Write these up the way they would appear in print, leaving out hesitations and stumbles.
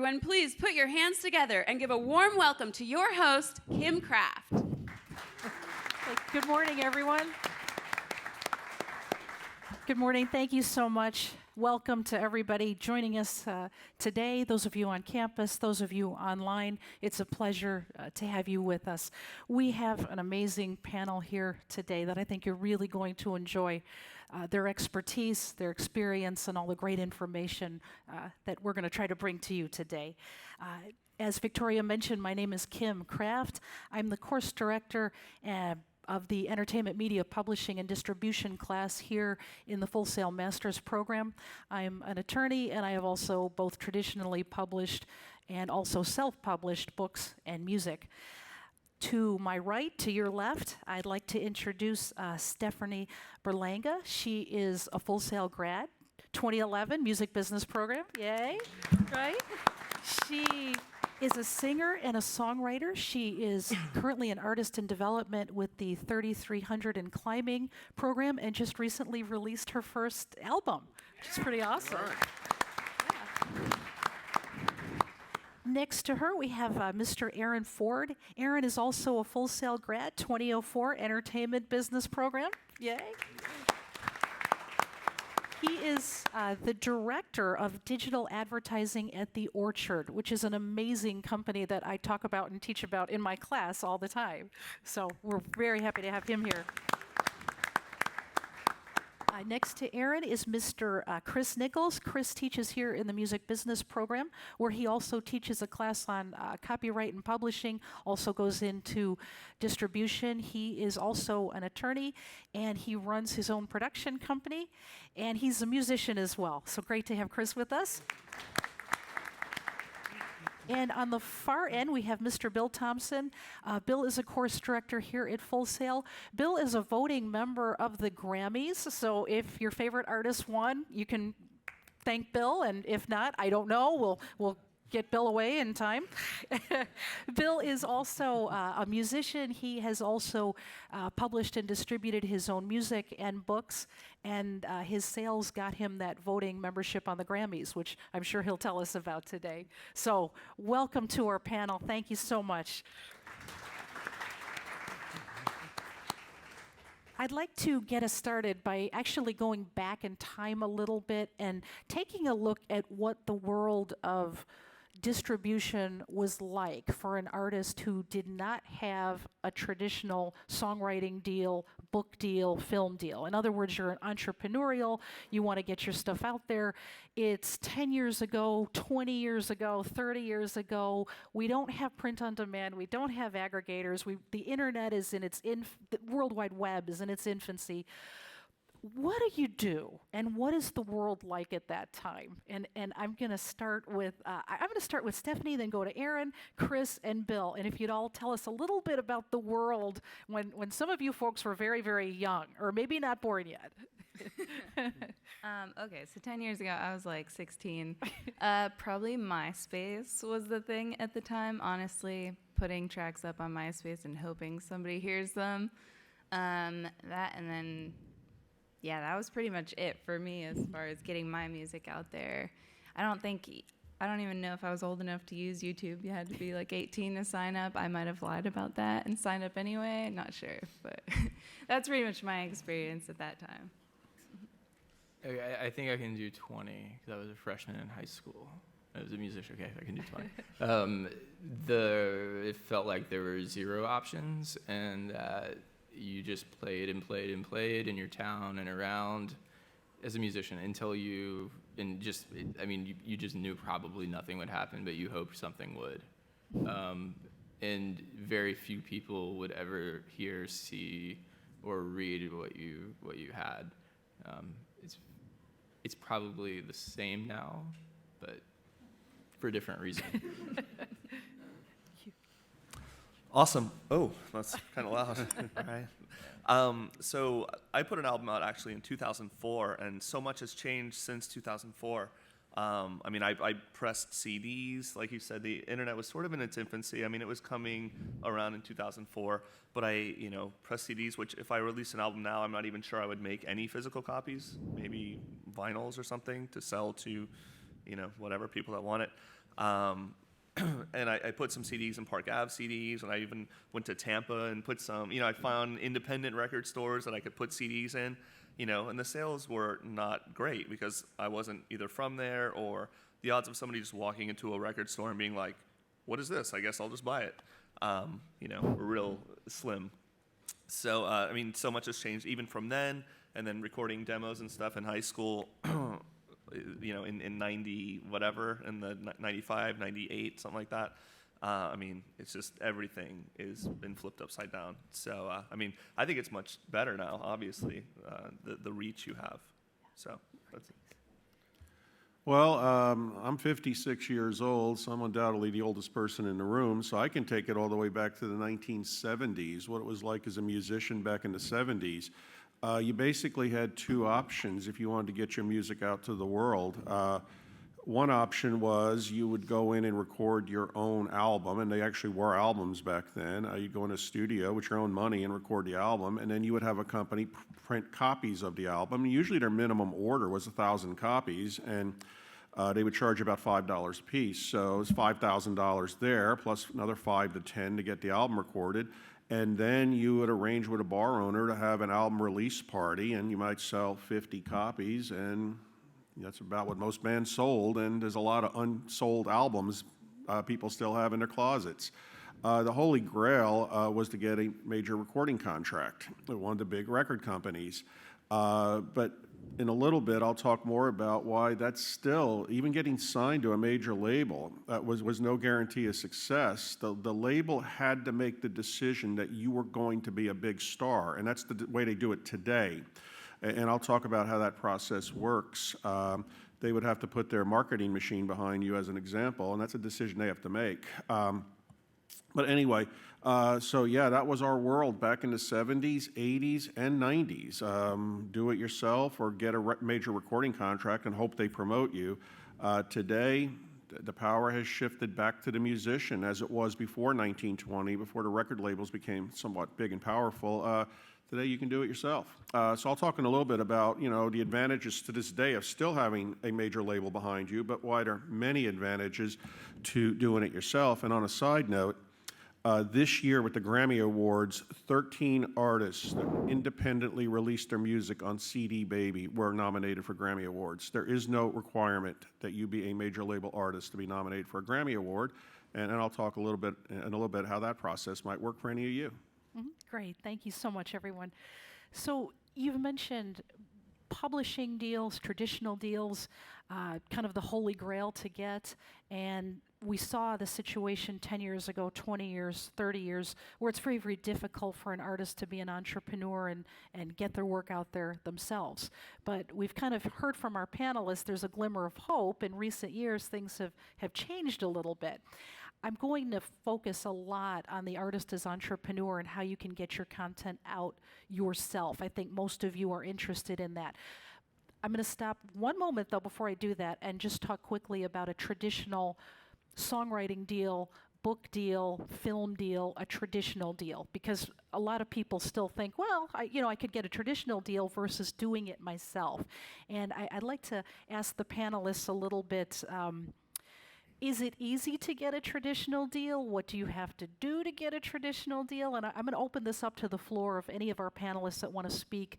Everyone, please put your hands together and give a warm welcome to your host, Kim Kraft. Good morning, everyone. Good morning. Thank you so much. Welcome to everybody joining us today, those of you on campus, those of you online. It's a pleasure to have you with us. We have an amazing panel here today that I think you're really going to enjoy. Their expertise, their experience, and all the great information that we're going to try to bring to you today. As Victoria mentioned, my name is Kim Kraft. I'm the course director of the Entertainment Media Publishing and Distribution class here in the Full Sail Master's Program. I'm an attorney, and I have also both traditionally published and also self-published books and music. To my right, to your left, I'd like to introduce Stephanie Berlanga. She is a Full Sail grad, 2011 music business program. Yay, right? She is a singer and a songwriter. She is currently an artist in development with the 3300 in Climbing program and just recently released her first album, which is pretty awesome. Yeah. Next to her, we have Mr. Aaron Ford. Aaron is also a Full Sail grad, 2004 Entertainment Business Program. Yay. He is the director of digital advertising at The Orchard, which is an amazing company that I talk about and teach about in my class all the time. So we're very happy to have him here. Next to Aaron is Mr. Chris Nichols. Chris teaches here in the music business program, where he also teaches a class on copyright and publishing, also goes into distribution. He is also an attorney, and he runs his own production company, and he's a musician as well. So great to have Chris with us. And on the far end, we have Mr. Bill Thompson. Bill is a course director here at Full Sail. Bill is a voting member of the Grammys, so if your favorite artist won, you can thank Bill, and if not, I don't know, we'll get Bill away in time. Bill is also a musician. He has also published and distributed his own music and books, and his sales got him that voting membership on the Grammys, which I'm sure he'll tell us about today. So welcome to our panel. Thank you so much. I'd like to get us started by actually going back in time a little bit and taking a look at what the world of distribution was like for an artist who did not have a traditional songwriting deal, book deal, film deal. In other words, you're an entrepreneurial, you want to get your stuff out there. It's 10 years ago, 20 years ago, 30 years ago. We don't have print on demand, we don't have aggregators, the internet is in its, the World Wide Web is in its infancy. What do you do, and what is the world like at that time? And I'm going to start with Stephanie, then go to Aaron, Chris, and Bill. And if you'd all tell us a little bit about the world when some of you folks were very, very young, or maybe not born yet. Okay, so 10 years ago, I was like 16. Probably MySpace was the thing at the time, honestly, putting tracks up on MySpace and hoping somebody hears them. That, and then... yeah, that was pretty much it for me as far as getting my music out there. I don't even know if I was old enough to use YouTube. You had to be like 18 to sign up. I might have lied about that and signed up anyway. Not sure, but that's pretty much my experience at that time. Okay, I think I can do 20 because I was a freshman in high school. I was a musician. Okay, I can do 20. It felt like there were zero options, and you just played and played and played in your town and around as a musician until you just knew probably nothing would happen, but you hoped something would. And very few people would ever hear, see, or read what you had. It's probably the same now, but for a different reason. Awesome. Oh, that's kind of loud. Right. So I put an album out actually in 2004, and so much has changed since 2004. I pressed CDs. Like you said, the internet was sort of in its infancy. I mean, it was coming around in 2004, but I pressed CDs, which if I release an album now, I'm not even sure I would make any physical copies, maybe vinyls or something to sell to, whatever, people that want it. And I put some CDs in Park Ave CDs, and I even went to Tampa and put some, I found independent record stores that I could put CDs in, and the sales were not great because I wasn't either from there, or the odds of somebody just walking into a record store and being like, what is this? I guess I'll just buy it, were real slim. So, so much has changed even from then, and then recording demos and stuff in high school, in 90 whatever, in the 95, 98, something like that. It's just everything is been flipped upside down. So, I think it's much better now, obviously, the reach you have. So, that's it. Well, I'm 56 years old, so I'm undoubtedly the oldest person in the room, so I can take it all the way back to the 1970s, what it was like as a musician back in the 70s. You basically had two options if you wanted to get your music out to the world. One option was you would go in and record your own album, and they actually were albums back then. You'd go in a studio with your own money and record the album, and then you would have a company print copies of the album. Usually their minimum order was 1,000 copies, and they would charge about $5 a piece. So it was $5,000 there, plus another 5 to 10 to get the album recorded. And then you would arrange with a bar owner to have an album release party, and you might sell 50 copies, and that's about what most bands sold, and there's a lot of unsold albums people still have in their closets. The holy grail was to get a major recording contract with one of the big record companies. But in a little bit, I'll talk more about why that's still, even getting signed to a major label, was no guarantee of success. The label had to make the decision that you were going to be a big star, and that's the way they do it today. And I'll talk about how that process works. They would have to put their marketing machine behind you as an example, and that's a decision they have to make. But anyway, so yeah, that was our world back in the 70s, 80s, and 90s. Do it yourself or get a major recording contract and hope they promote you. Today, the power has shifted back to the musician as it was before 1920, before the record labels became somewhat big and powerful. Today you can do it yourself. So I'll talk in a little bit about, the advantages to this day of still having a major label behind you, but why there are many advantages to doing it yourself. And on a side note, this year with the Grammy Awards, 13 artists that independently released their music on CD Baby were nominated for Grammy Awards. There is no requirement that you be a major label artist to be nominated for a Grammy Award, and I'll talk in a little bit how that process might work for any of you. Great. Thank you so much, everyone. So you've mentioned publishing deals, traditional deals, kind of the holy grail to get. And we saw the situation 10 years ago, 20 years, 30 years, where it's very, very difficult for an artist to be an entrepreneur and get their work out there themselves. But we've kind of heard from our panelists there's a glimmer of hope. In recent years, things have changed a little bit. I'm going to focus a lot on the artist as entrepreneur and how you can get your content out yourself. I think most of you are interested in that. I'm going to stop one moment, though, before I do that, and just talk quickly about a traditional songwriting deal, book deal, film deal, a traditional deal, because a lot of people still think, well, I could get a traditional deal versus doing it myself. And I'd like to ask the panelists a little bit, is it easy to get a traditional deal? What do you have to do to get a traditional deal? And I'm going to open this up to the floor of any of our panelists that want to speak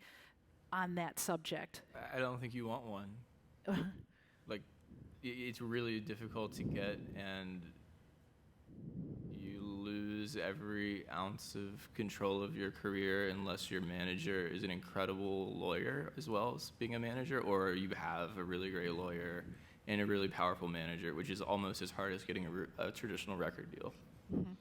on that subject. I don't think you want one. It's really difficult to get, and you lose every ounce of control of your career unless your manager is an incredible lawyer as well as being a manager, or you have a really great lawyer and a really powerful manager, which is almost as hard as getting a traditional record deal. Mm-hmm.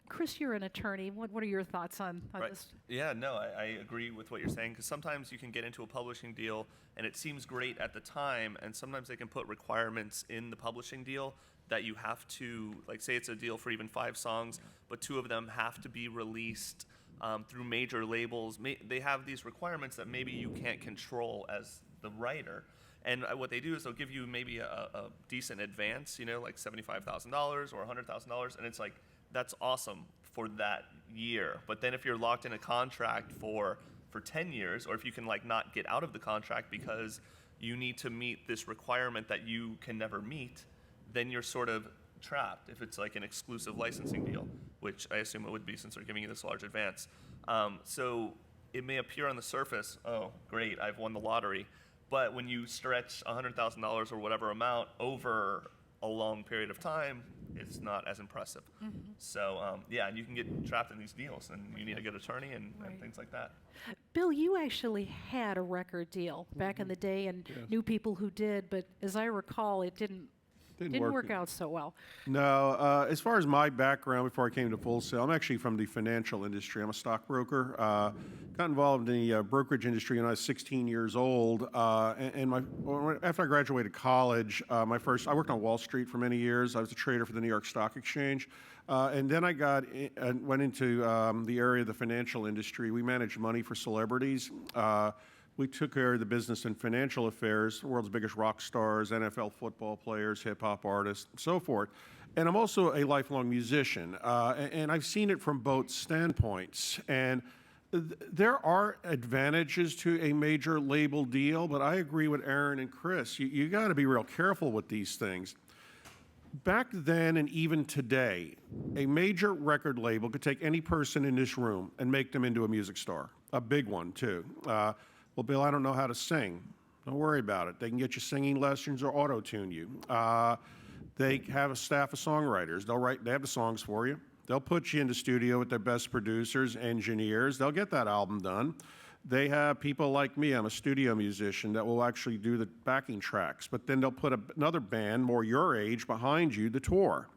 Chris, you're an attorney. What are your thoughts on this? Yeah, no, I agree with what you're saying, because sometimes you can get into a publishing deal and it seems great at the time, and sometimes they can put requirements in the publishing deal that you have to, like, say it's a deal for even 5 songs, but 2 of them have to be released through major labels. They have these requirements that maybe you can't control as the writer. And what they do is they'll give you maybe a decent advance, like $75,000 or $100,000, and it's like, that's awesome for that year. But then if you're locked in a contract for 10 years, or if you can not get out of the contract because you need to meet this requirement that you can never meet, then you're sort of trapped if it's like an exclusive licensing deal, which I assume it would be since they're giving you this large advance. So it may appear on the surface, oh, great, I've won the lottery. But when you stretch $100,000 or whatever amount over a long period of time, it's not as impressive. So, yeah, and you can get trapped in these deals, and you need a good attorney and things like that. Bill, you actually had a record deal back in the day and knew people who did, but as I recall, it didn't work out so well. No, as far as my background before I came to Full Sail, I'm actually from the financial industry. I'm a stockbroker. Got involved in the brokerage industry when I was 16 years old. After I graduated college, I worked on Wall Street for many years. I was a trader for the New York Stock Exchange. And then I went into the area of the financial industry. We managed money for celebrities. We took care of the business and financial affairs, the world's biggest rock stars, NFL football players, hip-hop artists, and so forth. And I'm also a lifelong musician, and I've seen it from both standpoints. And there are advantages to a major label deal, but I agree with Aaron and Chris. You got to be real careful with these things. Back then and even today, a major record label could take any person in this room and make them into a music star, a big one, too. Well, Bill, I don't know how to sing. Don't worry about it. They can get you singing lessons or auto-tune you. They have a staff of songwriters. They have the songs for you. They'll put you in the studio with their best producers, engineers. They'll get that album done. They have people like me. I'm a studio musician that will actually do the backing tracks. But then they'll put another band, more your age, behind you to tour.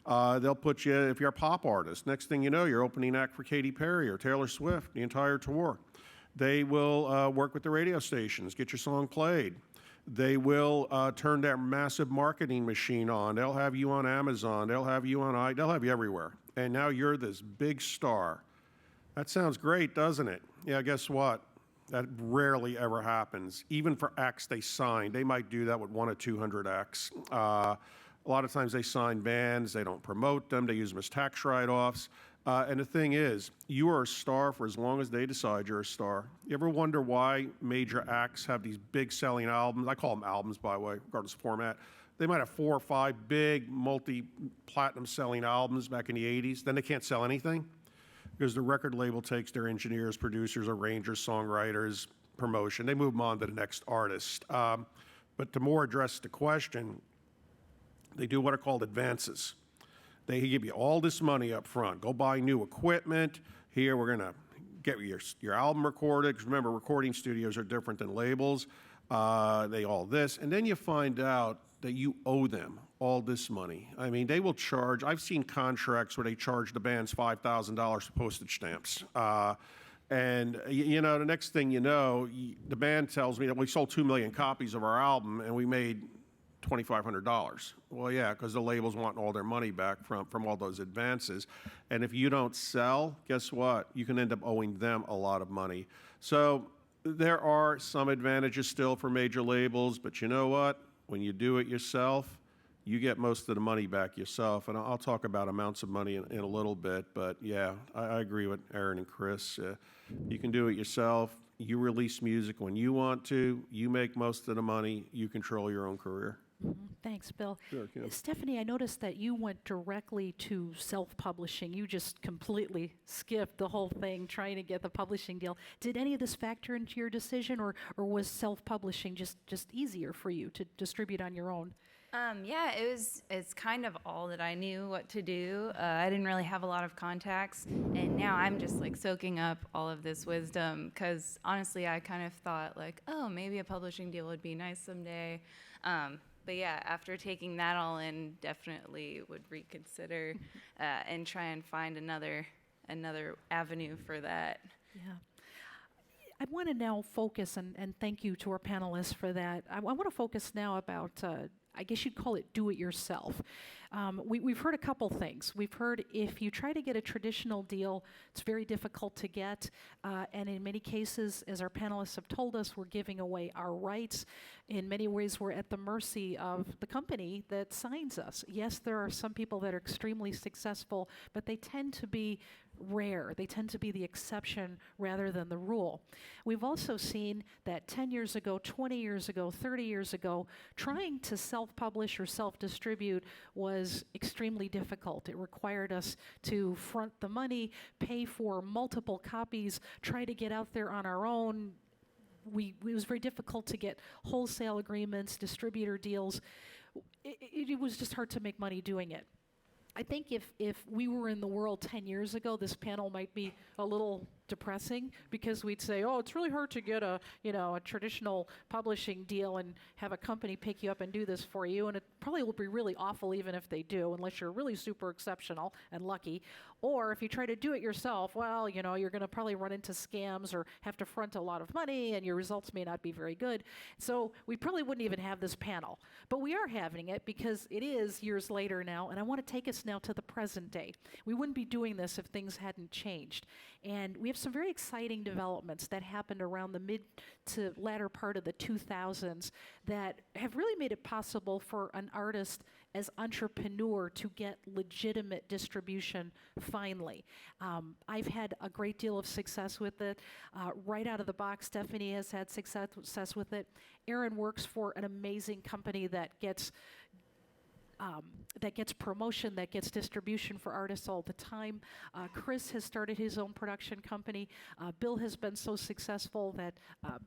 They'll put you, if you're a pop artist, next thing you know, you're opening act for Katy Perry or Taylor Swift, the entire tour. They will work with the radio stations, get your song played. They will turn their massive marketing machine on. They'll have you on Amazon. They'll have you on they'll have you everywhere. And now you're this big star. That sounds great, doesn't it? Yeah, guess what? That rarely ever happens. Even for acts they sign, they might do that with 1 or 200 acts. A lot of times they sign bands, they don't promote them, they use them as tax write-offs. And the thing is, you are a star for as long as they decide you're a star. You ever wonder why major acts have these big selling albums? I call them albums, by the way, regardless of format. They might have 4 or 5 big multi-platinum selling albums back in the 80s. Then they can't sell anything because the record label takes their engineers, producers, arrangers, songwriters, promotion. They move them on to the next artist. But to more address the question, they do what are called advances. They give you all this money up front. Go buy new equipment. Here, we're going to get your album recorded. Because remember, recording studios are different than labels. All this. And then you find out that you owe them all this money. I mean, they will charge. I've seen contracts where they charge the bands $5,000 for postage stamps. And, the next thing you know, the band tells me that we sold 2 million copies of our album and we made $2,500. Well, yeah, because the labels want all their money back from all those advances. And if you don't sell, guess what? You can end up owing them a lot of money. So there are some advantages still for major labels, but you know what? When you do it yourself, you get most of the money back yourself. And I'll talk about amounts of money in a little bit, but yeah, I agree with Aaron and Chris. You can do it yourself. You release music when you want to. You make most of the money. You control your own career. Thanks, Bill. Sure, Kim. Stephanie, I noticed that you went directly to self-publishing. You just completely skipped the whole thing trying to get the publishing deal. Did any of this factor into your decision, or was self-publishing just easier for you to distribute on your own? Yeah, it's kind of all that I knew what to do. I didn't really have a lot of contacts, and now I'm just like soaking up all of this wisdom because honestly, I kind of thought like, oh, maybe a publishing deal would be nice someday. But yeah, after taking that all in, definitely would reconsider and try and find another avenue for that. Yeah. I want to now focus, and thank you to our panelists for that. I want to focus now about, I guess you'd call it do-it-yourself. We've heard a couple things. We've heard if you try to get a traditional deal, it's very difficult to get, and in many cases, as our panelists have told us, we're giving away our rights. In many ways, we're at the mercy of the company that signs us. Yes, there are some people that are extremely successful, but they tend to be rare. They tend to be the exception rather than the rule. We've also seen that 10 years ago, 20 years ago, 30 years ago, trying to self-publish or self-distribute was extremely difficult. It required us to front the money, pay for multiple copies, try to get out there on our own. It was very difficult to get wholesale agreements, distributor deals. It was just hard to make money doing it. I think if we were in the world 10 years ago, this panel might be a little depressing because we'd say, oh, it's really hard to get a traditional publishing deal and have a company pick you up and do this for you. And it probably will be really awful even if they do, unless you're really super exceptional and lucky. Or if you try to do it yourself, well, you're going to probably run into scams or have to front a lot of money and your results may not be very good. So we probably wouldn't even have this panel. But we are having it because it is years later now, and I want to take us now to the present day. We wouldn't be doing this if things hadn't changed. And we have some very exciting developments that happened around the mid to latter part of the 2000s that have really made it possible for an artist as entrepreneur to get legitimate distribution finally. I've had a great deal of success with it. Right out of the box, Stephanie has had success with it. Aaron works for an amazing company that gets promotion, that gets distribution for artists all the time. Chris has started his own production company. Bill has been so successful that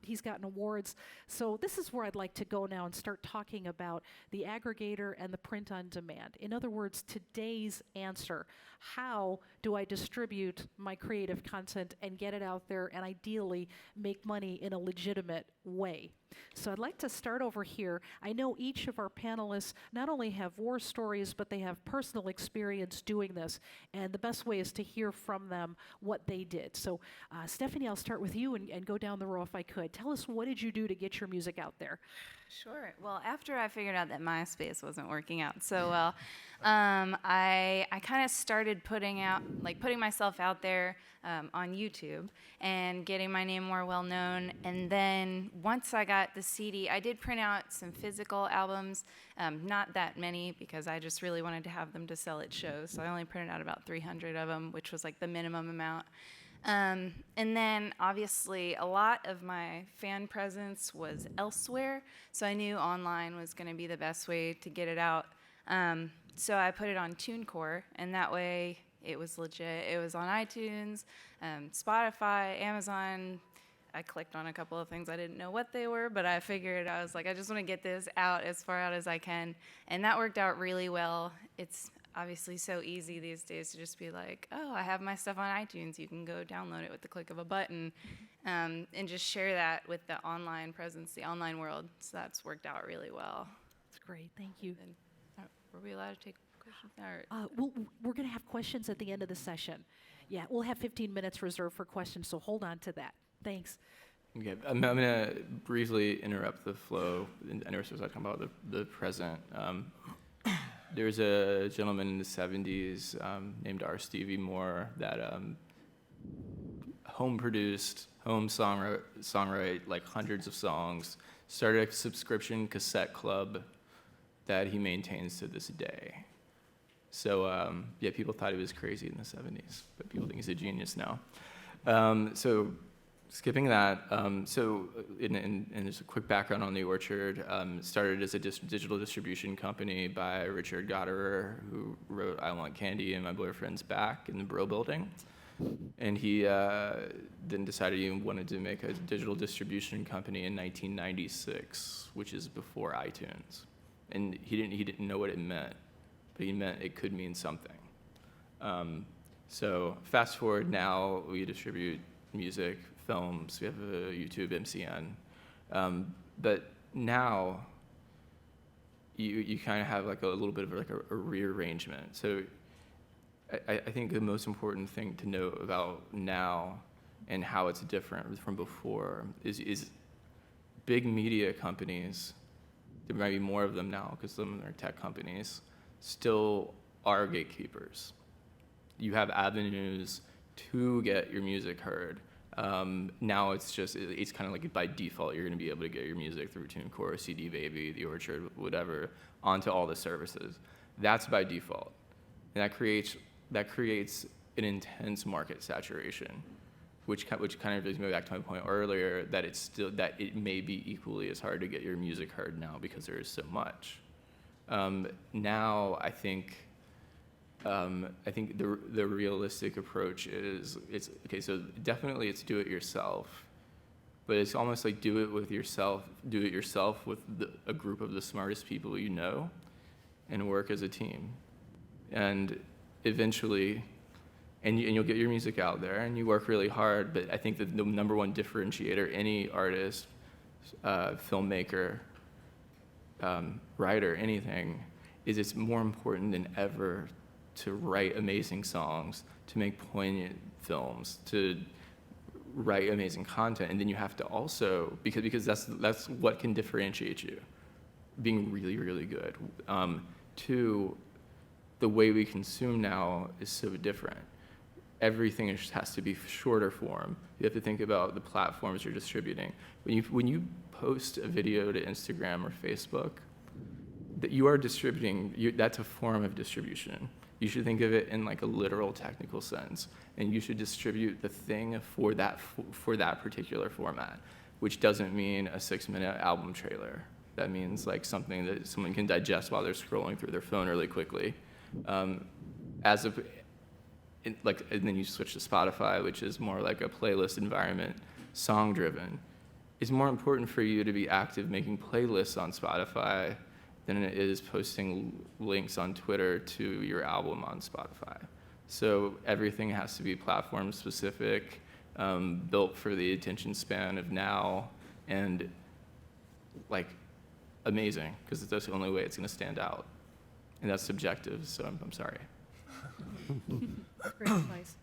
he's gotten awards. So this is where I'd like to go now and start talking about the aggregator and the print on demand. In other words, today's answer. How do I distribute my creative content and get it out there and ideally make money in a legitimate way? So I'd like to start over here. I know each of our panelists not only have war stories, but they have personal experience doing this. And the best way is to hear from them what they did. So Stephanie, I'll start with you and go down the row if I could. Tell us, what did you do to get your music out there? Sure. Well, after I figured out that MySpace wasn't working out so well, I kind of started putting myself out there on YouTube and getting my name more well known. And then once I got the CD, I did print out some physical albums, not that many because I just really wanted to have them to sell at shows. So I only printed out about 300 of them, which was like the minimum amount. And then obviously a lot of my fan presence was elsewhere, so I knew online was going to be the best way to get it out. So I put it on TuneCore, and that way it was legit. It was on iTunes, Spotify, Amazon. I clicked on a couple of things. I didn't know what they were, but I figured, I was like, I just want to get this out as far out as I can. And that worked out really well. It's obviously so easy these days to just be like, oh, I have my stuff on iTunes. You can go download it with the click of a button, and just share that with the online presence, the online world. So that's worked out really well. That's great. Thank you. And, were we allowed to take questions now? We're going to have questions at the end of the session. Yeah, we'll have 15 minutes reserved for questions, so hold on to that. Thanks. Okay, I'm going to briefly interrupt the flow. I know we're supposed to talk about the present. There's a gentleman in the 70s named R. Stevie Moore that home-produced, songwrite like hundreds of songs, started a subscription cassette club that he maintains to this day. So yeah, people thought he was crazy in the 70s, but people think he's a genius now. So skipping that, and there's a quick background on The Orchard. Started as a digital distribution company by Richard Gotterer, who wrote I Want Candy and My Boyfriend's Back in the Bro Building. And he then decided he wanted to make a digital distribution company in 1996, which is before iTunes. And he didn't know what it meant, but he meant it could mean something. So fast forward now, we distribute music, films, we have a YouTube MCN. But now, you kind of have like a little bit of like a rearrangement. So I think the most important thing to know about now and how it's different from before is big media companies, there might be more of them now because some of them are tech companies, still are gatekeepers. You have avenues to get your music heard. Now it's kind of like by default, you're going to be able to get your music through TuneCore, CD Baby, The Orchard, whatever, onto all the services. That's by default. And that creates an intense market saturation, which kind of brings me back to my point earlier that it may be equally as hard to get your music heard now because there is so much. Now I think the realistic approach is it's okay. So definitely it's do it yourself, but it's almost like do it yourself with a group of the smartest people you know, and work as a team, and eventually. And you'll get your music out there, and you work really hard. But I think that the number one differentiator, any artist, filmmaker, writer, anything, is it's more important than ever to write amazing songs, to make poignant films, to write amazing content. And then you have to also, because that's what can differentiate you, being really, really good. Two, the way we consume now is so different. Everything has to be shorter form. You have to think about the platforms you're distributing. When you post a video to Instagram or Facebook, that you are distributing, that's a form of distribution. You should think of it in like a literal technical sense, and you should distribute the thing for that particular format, which doesn't mean a 6-minute album trailer. That means like something that someone can digest while they're scrolling through their phone really quickly. And then you switch to Spotify, which is more like a playlist environment, song-driven. It's more important for you to be active making playlists on Spotify than it is posting links on Twitter to your album on Spotify. So everything has to be platform-specific, built for the attention span of now, and like amazing, because that's the only way it's going to stand out. And that's subjective, so I'm sorry. Great advice.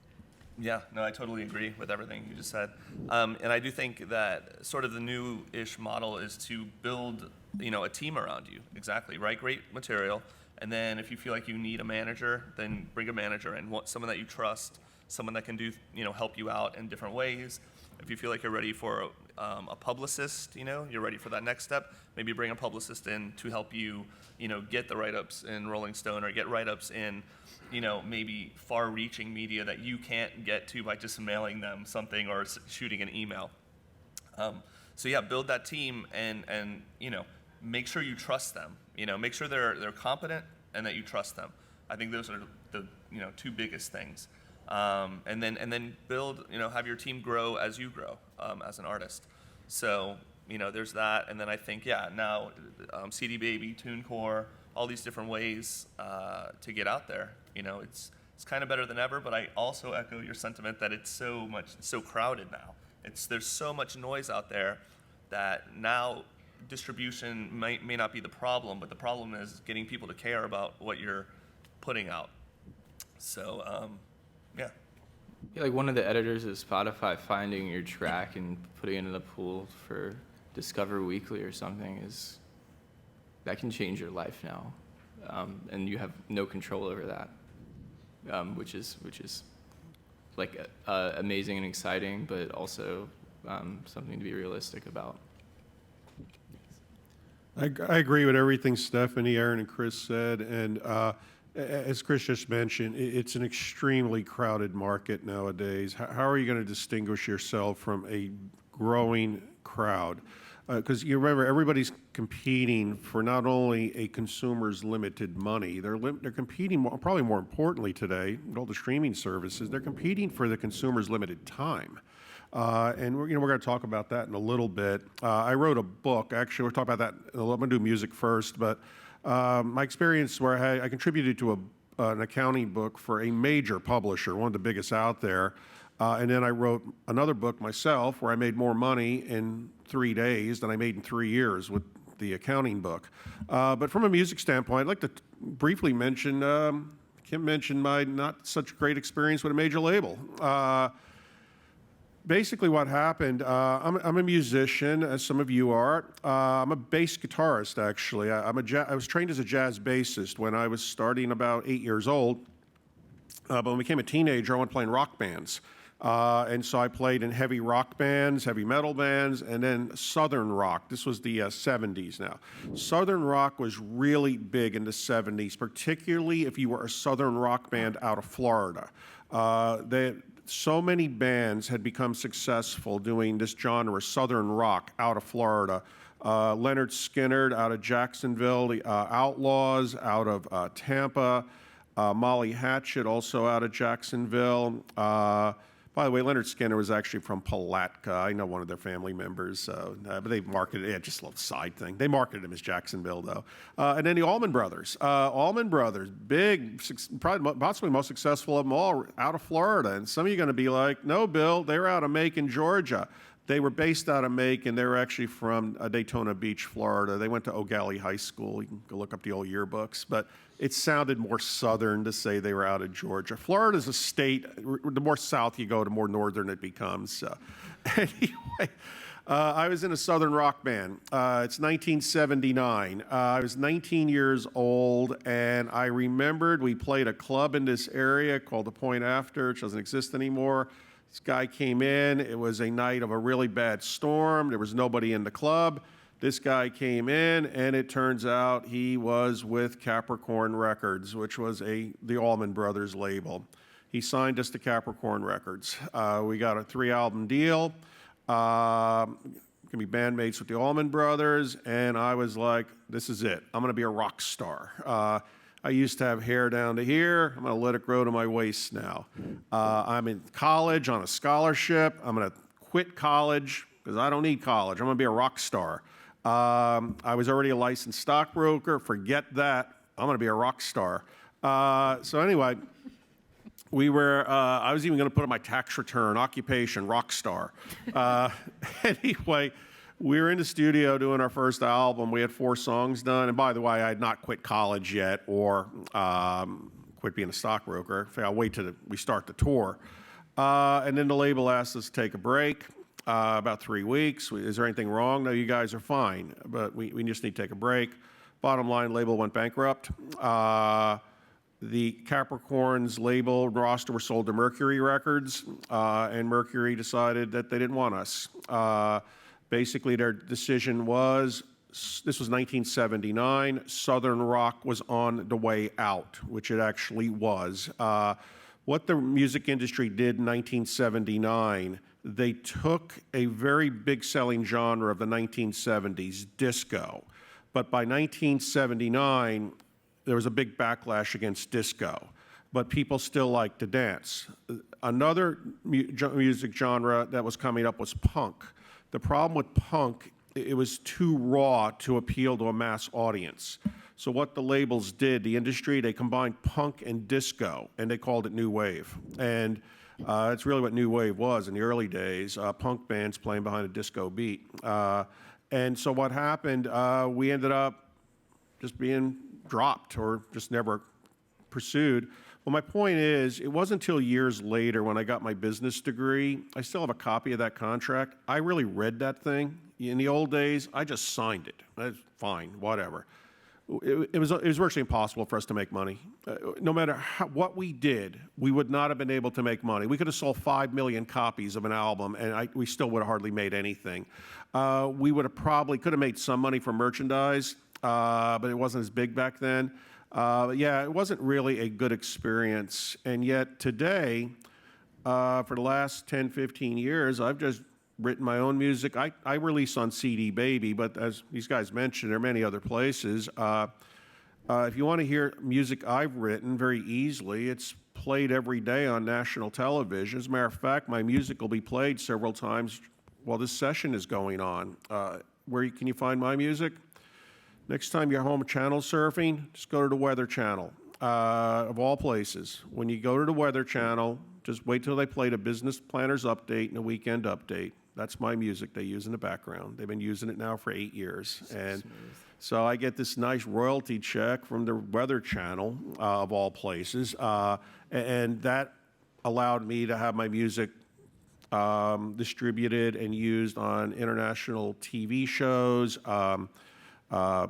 Yeah, no, I totally agree with everything you just said. And I do think that sort of the new-ish model is to build, a team around you. Exactly, write great material, and then if you feel like you need a manager, then bring a manager and someone that you trust, someone that can do, help you out in different ways. If you feel like you're ready for a publicist, you're ready for that next step, maybe bring a publicist in to help you, get the write-ups in Rolling Stone or get write-ups in, maybe far-reaching media that you can't get to by just mailing them something or shooting an email. So yeah, build that team and make sure you trust them. Make sure they're competent and that you trust them. I think those are the two biggest things. And then build, have your team grow as you grow as an artist. So there's that, and then I think now CD Baby, TuneCore, all these different ways to get out there. It's kind of better than ever, but I also echo your sentiment that it's so crowded now. There's so much noise out there that now distribution may not be the problem, but the problem is getting people to care about what you're putting out. So yeah. Like one of the editors of Spotify finding your track and putting it in the pool for Discover Weekly or something that can change your life now, and you have no control over that, which is like amazing and exciting, but also something to be realistic about. I agree with everything Stephanie, Aaron, and Chris said, and as Chris just mentioned, it's an extremely crowded market nowadays. How are you going to distinguish yourself from a growing crowd? Because you remember, everybody's competing for not only a consumer's limited money, they're competing, probably more importantly today, with all the streaming services, they're competing for the consumer's limited time. And we're going to talk about that in a little bit. I wrote a book. Actually, we'll talk about that. I'm going to do music first, but my experience where I contributed to an accounting book for a major publisher, one of the biggest out there, and then I wrote another book myself where I made more money in 3 days than I made in 3 years with the accounting book. But from a music standpoint, I'd like to briefly mention, Kim mentioned my not such great experience with a major label. Basically what happened, I'm a musician, as some of you are. I'm a bass guitarist, actually. I was trained as a jazz bassist when I was starting about 8 years old. But when I became a teenager, I went playing rock bands. And so I played in heavy rock bands, heavy metal bands, and then Southern rock. This was the 70s now. Southern rock was really big in the 70s, particularly if you were a Southern rock band out of Florida. So many bands had become successful doing this genre, Southern rock, out of Florida. Leonard Skinner out of Jacksonville, the Outlaws out of Tampa, Molly Hatchet also out of Jacksonville. By the way, Leonard Skinner was actually from Palatka. I know one of their family members, but they marketed it, just a little side thing. They marketed him as Jacksonville, though. And then the Allman Brothers. Allman Brothers, big, probably possibly most successful of them all, out of Florida. And some of you are going to be like, no, Bill, they were out of Macon, Georgia. They were based out of Macon. They were actually from Daytona Beach, Florida. They went to O'Galley High School. You can go look up the old yearbooks. But it sounded more southern to say they were out of Georgia. Florida's a state. The more south you go, the more northern it becomes. Anyway, I was in a southern rock band. It's 1979. I was 19 years old, and I remembered we played a club in this area called the Point After, which doesn't exist anymore. This guy came in. It was a night of a really bad storm. There was nobody in the club. This guy came in, and it turns out he was with Capricorn Records, which was the Allman Brothers label. He signed us to Capricorn Records. We got a 3-album deal. Gonna be bandmates with the Allman Brothers, and I was like, this is it. I'm gonna be a rock star. I used to have hair down to here. I'm going to let it grow to my waist now. I'm in college on a scholarship. I'm going to quit college because I don't need college. I'm going to be a rock star. I was already a licensed stockbroker. Forget that. I'm going to be a rock star. So anyway, I was even going to put in my tax return, occupation, rock star. Anyway, we were in the studio doing our first album. We had 4 songs done. And by the way, I had not quit college yet or quit being a stockbroker. I'll wait till we start the tour. And then the label asked us to take a break, about 3 weeks. Is there anything wrong? No, you guys are fine, but we just need to take a break. Bottom line, label went bankrupt. The Capricorn's label roster were sold to Mercury Records, and Mercury decided that they didn't want us. Basically, their decision was, this was 1979, Southern rock was on the way out, which it actually was. What the music industry did in 1979, they took a very big selling genre of the 1970s, disco. But by 1979, there was a big backlash against disco. But people still liked to dance. Another music genre that was coming up was punk. The problem with punk, it was too raw to appeal to a mass audience. So what the labels did, the industry, they combined punk and disco, and they called it New Wave. And it's really what New Wave was in the early days, punk bands playing behind a disco beat. And so what happened, we ended up just being dropped or just never pursued. Well, my point is, it wasn't until years later when I got my business degree, I still have a copy of that contract. I really read that thing. In the old days, I just signed it. That's fine, whatever. It was virtually impossible for us to make money. No matter what we did, we would not have been able to make money. We could have sold 5 million copies of an album, and we still would have hardly made anything. We would have could have made some money from merchandise, but it wasn't as big back then. Yeah, it wasn't really a good experience. And yet today, for the last 10, 15 years, I've just written my own music. I release on CD Baby, but as these guys mentioned, there are many other places. If you want to hear music I've written very easily, it's played every day on national television. As a matter of fact, my music will be played several times while this session is going on. Where can you find my music? Next time you're home channel surfing, just go to the Weather Channel, of all places. When you go to the Weather Channel, just wait till they play the Business Planner's Update and the Weekend Update. That's my music they use in the background. They've been using it now for 8 years. And so I get this nice royalty check from the Weather Channel, of all places. And that allowed me to have my music distributed and used on international TV shows,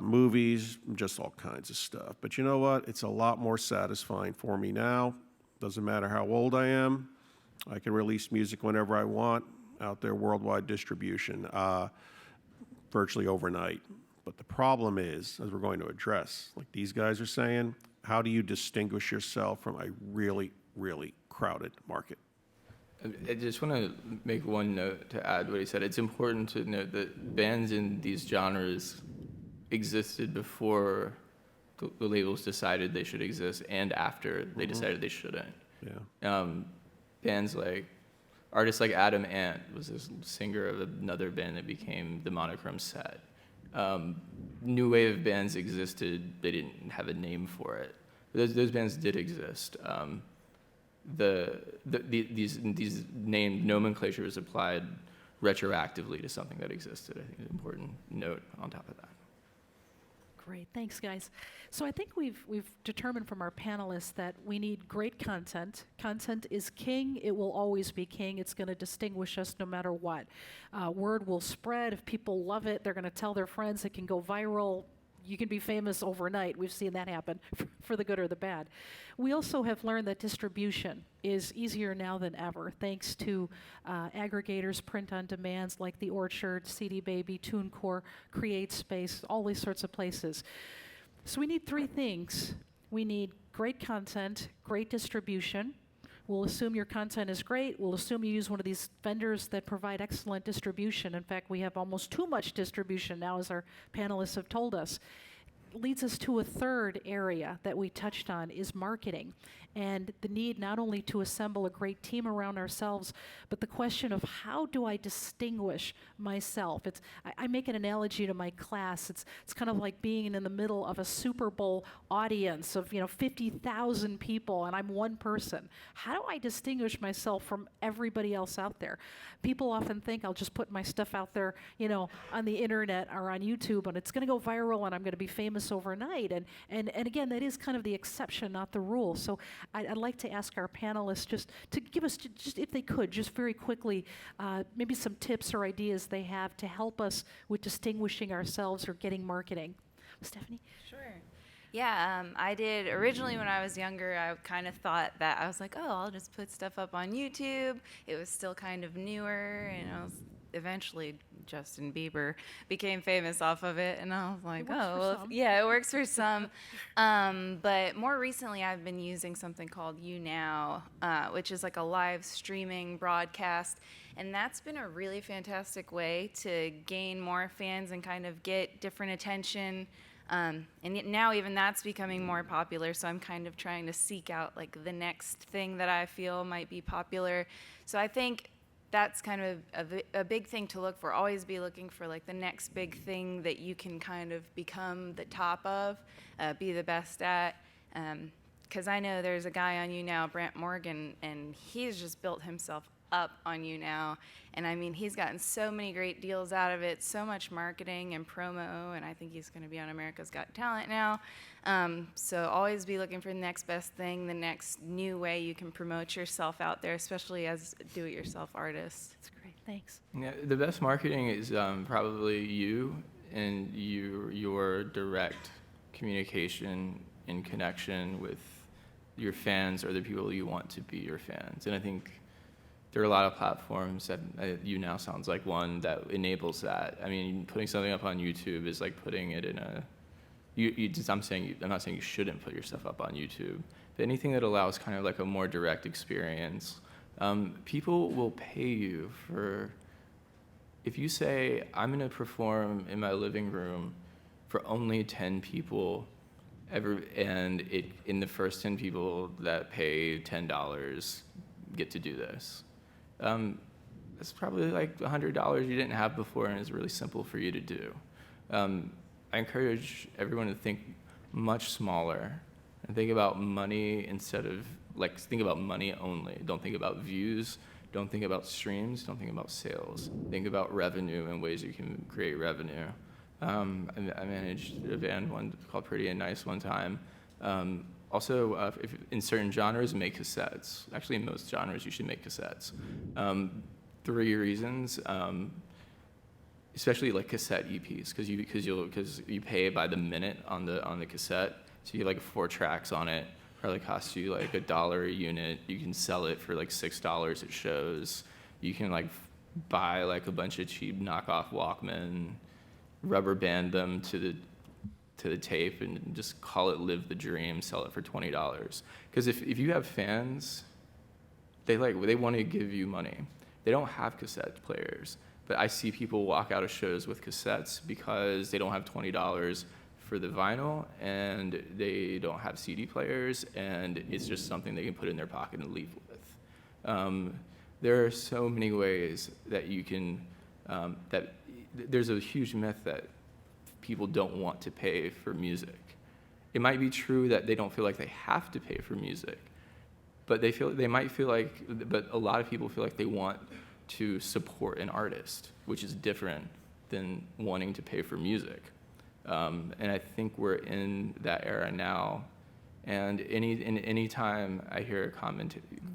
movies, just all kinds of stuff. But you know what? It's a lot more satisfying for me now. Doesn't matter how old I am. I can release music whenever I want, out there, worldwide distribution, virtually overnight. But the problem is, as we're going to address, like these guys are saying, how do you distinguish yourself from a really, really crowded market? I just want to make one note to add what he said. It's important to note that bands in these genres existed before the labels decided they should exist and after they decided they shouldn't. Yeah. Bands like, artists like Adam Ant was this singer of another band that became the Monochrome Set. New wave bands existed, they didn't have a name for it. Those bands did exist. These named nomenclature was applied retroactively to something that existed. I think it's an important note on top of that. Great, thanks, guys. So I think we've determined from our panelists that we need great content. Content is king. It will always be king. It's going to distinguish us no matter what. Word will spread. If people love it, they're going to tell their friends. It can go viral. You can be famous overnight. We've seen that happen for the good or the bad. We also have learned that distribution is easier now than ever, thanks to aggregators, print-on-demands like The Orchard, CD Baby, TuneCore, CreateSpace, all these sorts of places. So we need three things. We need great content, great distribution. We'll assume your content is great. We'll assume you use one of these vendors that provide excellent distribution. In fact, we have almost too much distribution now, as our panelists have told us. Leads us to a third area that we touched on is marketing, and the need not only to assemble a great team around ourselves, but the question of how do I distinguish myself? I make an analogy to my class. It's kind of like being in the middle of a Super Bowl audience of 50,000 people, and I'm one person. How do I distinguish myself from everybody else out there? People often think I'll just put my stuff out there, on the internet or on YouTube, and it's going to go viral, and I'm going to be famous overnight. And again, that is kind of the exception, not the rule. So I'd like to ask our panelists just to give us, just if they could, just very quickly, maybe some tips or ideas they have to help us with distinguishing ourselves or getting marketing. Stephanie? Sure. Yeah, I did. Originally, when I was younger, I kind of thought that I was like, oh, I'll just put stuff up on YouTube. It was still kind of newer, and I was eventually Justin Bieber became famous off of it, and I was like, yeah, it works for some. But more recently, I've been using something called YouNow, which is like a live streaming broadcast, and that's been a really fantastic way to gain more fans and kind of get different attention. And now even that's becoming more popular, so I'm kind of trying to seek out like the next thing that I feel might be popular. So I think that's kind of a big thing to look for. Always be looking for like the next big thing that you can kind of become the top of, be the best at. Because I know there's a guy on YouNow, Brent Morgan, and he's just built himself up on YouNow. And I mean, he's gotten so many great deals out of it, so much marketing and promo, and I think he's going to be on America's Got Talent now. So always be looking for the next best thing, the next new way you can promote yourself out there, especially as do-it-yourself artists. That's great, thanks. Yeah, the best marketing is probably you and your direct communication and connection with your fans or the people you want to be your fans. And I think there are a lot of platforms that YouNow sounds like one that enables that. I mean, putting something up on YouTube is like putting it in a. I'm not saying you shouldn't put your stuff up on YouTube, but anything that allows kind of like a more direct experience. People will pay you for. If you say I'm going to perform in my living room for only 10 people, and in the first 10 people that pay $10 get to do this. It's probably like $100 you didn't have before, and it's really simple for you to do. I encourage everyone to think much smaller and think about money instead of, think about money only. Don't think about views. Don't think about streams. Don't think about sales. Think about revenue and ways you can create revenue. I managed a band called Pretty and Nice one time. Also, if in certain genres, make cassettes. Actually, in most genres, you should make cassettes. 3 reasons, especially like cassette EPs, because you pay by the minute on the cassette. So you have like 4 tracks on it probably costs you like $1 a unit. You can sell it for like $6 at shows. You can like buy like a bunch of cheap knockoff Walkman, rubber band them to the tape, and just call it "Live the Dream." Sell it for $20. Because if you have fans, they want to give you money. They don't have cassette players, but I see people walk out of shows with cassettes because they don't have $20 for the vinyl, and they don't have CD players, and it's just something they can put in their pocket and leave with. There are so many ways that you can, there's a huge myth that people don't want to pay for music. It might be true that they don't feel like they have to pay for music, but but a lot of people feel like they want to support an artist, which is different than wanting to pay for music. And I think we're in that era now. And any time I hear a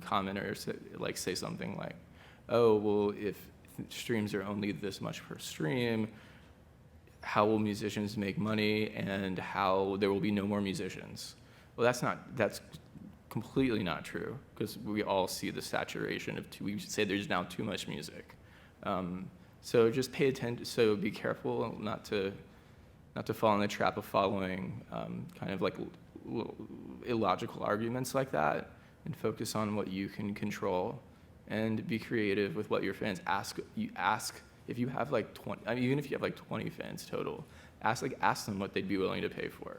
commenter say something like, "Oh, well, if streams are only this much per stream, how will musicians make money, and how there will be no more musicians?" Well, that's completely not true, because we all see the saturation of we say there's now too much music. So just pay attention. So be careful not to fall in the trap of following kind of like illogical arguments like that, and focus on what you can control, and be creative with what your fans ask. You ask if you have like 20, I mean, even if you have like 20 fans total, ask them what they'd be willing to pay for.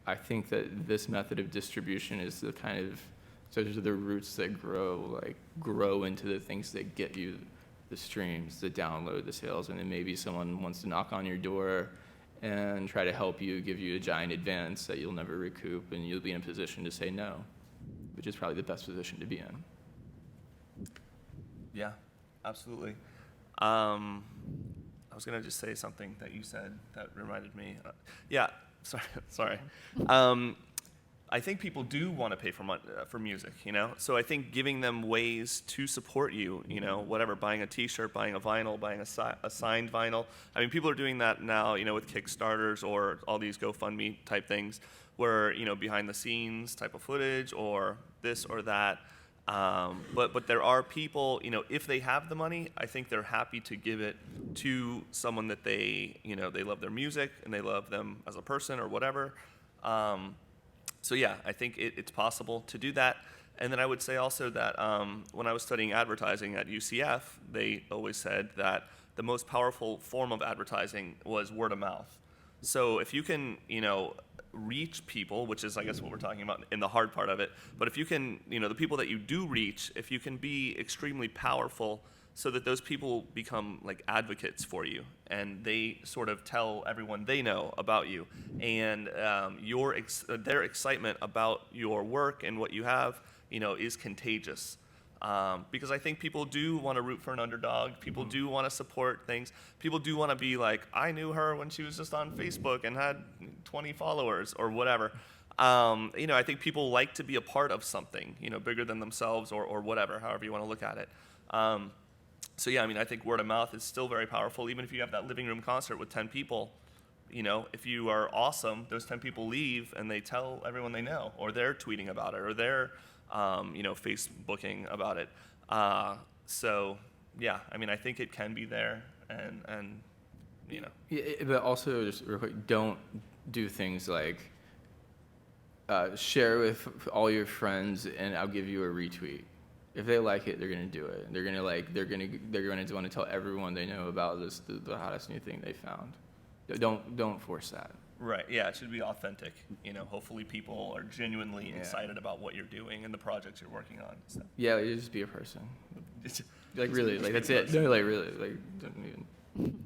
I think that this method of distribution is the kind of, those are the roots that grow into the things that get you the streams, the download, the sales, and then maybe someone wants to knock on your door and try to help you, give you a giant advance that you'll never recoup, and you'll be in a position to say no, which is probably the best position to be in. Yeah, absolutely. I was gonna just say something that you said that reminded me. Sorry. I think people do want to pay for music, you know? So I think giving them ways to support you, you know, whatever, buying a t-shirt, buying a vinyl, buying a signed vinyl. I mean, people are doing that now, you know, with Kickstarters or all these GoFundMe type things where, you know, behind the scenes type of footage or this or that. But there are people, you know, if they have the money, I think they're happy to give it to someone that they, you know, they love their music and they love them as a person or whatever. So yeah, I think it's possible to do that. And then I would say also that when I was studying advertising at UCF, they always said that the most powerful form of advertising was word of mouth. So if you can, you know, reach people, which is I guess what we're talking about in the hard part of it, but if you can, you know, the people that you do reach, if you can be extremely powerful so that those people become like advocates for you, and they sort of tell everyone they know about you, and their excitement about your work and what you have, you know, is contagious. Because I think people do want to root for an underdog. People do want to support things. People do want to be like, I knew her when she was just on Facebook and had 20 followers or whatever. You know, I think people like to be a part of something, you know, bigger than themselves or whatever, however you want to look at it. So yeah, I mean, I think word of mouth is still very powerful. Even if you have that living room concert with 10 people, you know, if you are awesome, those 10 people leave and they tell everyone they know, or they're tweeting about it, or they're, you know, Facebooking about it. So yeah, I mean, I think it can be there, and you know. Yeah, but also, just real quick, don't do things like share with all your friends and I'll give you a retweet. If they like it, they're gonna do it. They're gonna want to tell everyone they know about this, the hottest new thing they found. Don't force that. Right. Yeah, it should be authentic. You know, hopefully people are genuinely excited about what you're doing and the projects you're working on. So. Yeah, you just be a person. Like really, like that's it. No, like really, like don't even.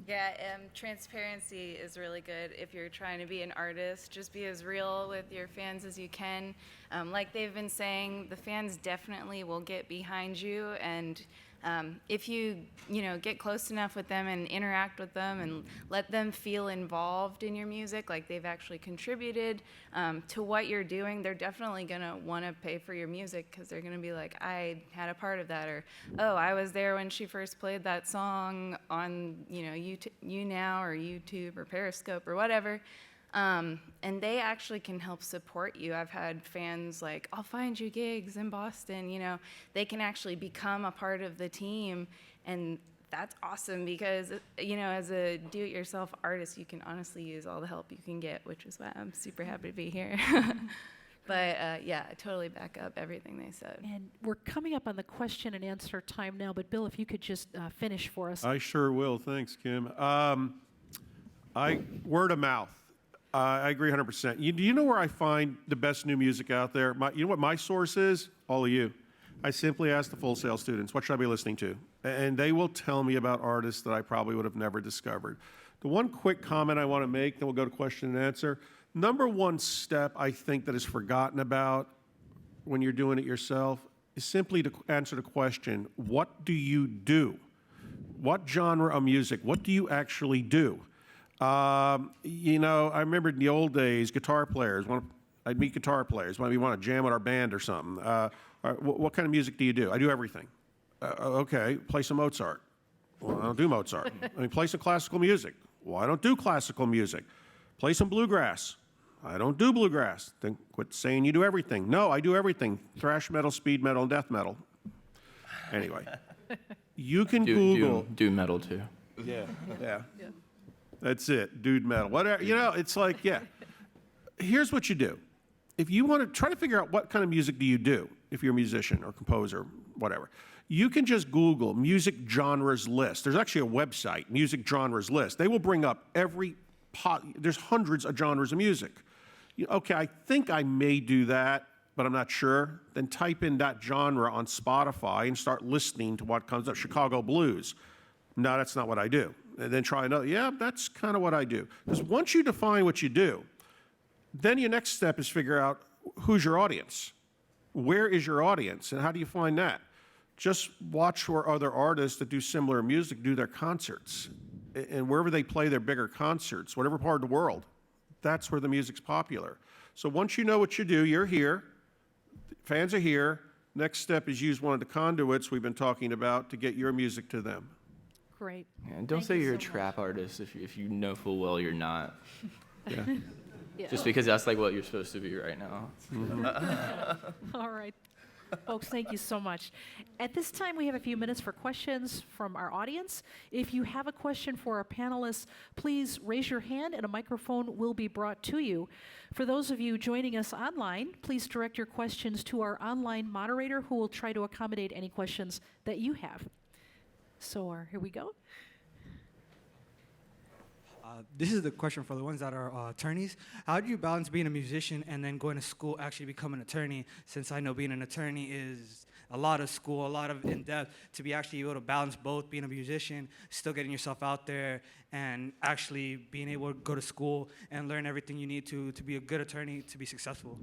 Yeah, transparency is really good if you're trying to be an artist. Just be as real with your fans as you can. Like they've been saying, the fans definitely will get behind you, and if you get close enough with them and interact with them and let them feel involved in your music, like they've actually contributed to what you're doing, they're definitely gonna want to pay for your music, because they're gonna be like, I had a part of that, or oh, I was there when she first played that song on YouTube, or YouTube or Periscope or whatever. And they actually can help support you. I've had fans like, I'll find you gigs in Boston, you know. They can actually become a part of the team, and that's awesome because, you know, as a do-it-yourself artist, you can honestly use all the help you can get, which is why I'm super happy to be here. But yeah, I totally back up everything they said. And we're coming up on the question and answer time now, but Bill, if you could just finish for us. I sure will. Thanks, Kim. Word of mouth. I agree 100%. Do you know where I find the best new music out there? You know what my source is? All of you. I simply ask the Full Sail students, what should I be listening to? And they will tell me about artists that I probably would have never discovered. The one quick comment I want to make, then we'll go to question and answer. Number one step I think that is forgotten about when you're doing it yourself is simply to answer the question, what do you do? What genre of music? What do you actually do? You know, I remember in the old days, guitar players, I'd meet guitar players when we want to jam with our band or something. What kind of music do you do? I do everything. Okay, play some Mozart. Well, I don't do Mozart. I mean, play some classical music. Well, I don't do classical music. Play some bluegrass. I don't do bluegrass. Then quit saying you do everything. No, I do everything. Thrash metal, speed metal, and death metal. Anyway, you can Google. Do metal too. Yeah. That's it, dude metal. Whatever, you know, it's like, yeah. Here's what you do. If you want to try to figure out what kind of music do you do, if you're a musician or composer, whatever, you can just Google music genres list. There's actually a website, music genres list. They will bring up there's hundreds of genres of music. Okay, I think I may do that, but I'm not sure. Then type in that genre on Spotify and start listening to what comes up. Chicago blues. No, that's not what I do. And then try another. Yeah, that's kind of what I do. Because once you define what you do, then your next step is figure out who's your audience. Where is your audience, and how do you find that? Just watch where other artists that do similar music do their concerts. And wherever they play their bigger concerts, whatever part of the world, that's where the music's popular. So once you know what you do, you're here, fans are here. Next step is use one of the conduits we've been talking about to get your music to them. Great. Yeah, and don't Thank say you you're so a trap artist if you know full well you're not. Yeah. Yeah. Just because that's like what you're supposed to be right now. All right. Folks, thank you so much. At this time, we have a few minutes for questions from our audience. If you have a question for our panelists, please raise your hand and a microphone will be brought to you. For those of you joining us online, please direct your questions to our online moderator who will try to accommodate any questions that you have. So here we go. This is the question for the ones that are attorneys. How do you balance being a musician and then going to school, actually become an attorney? Since I know being an attorney is a lot of school, a lot of in-depth, to be actually able to balance both being a musician, still getting yourself out there, and actually being able to go to school and learn everything you need to be a good attorney, to be successful.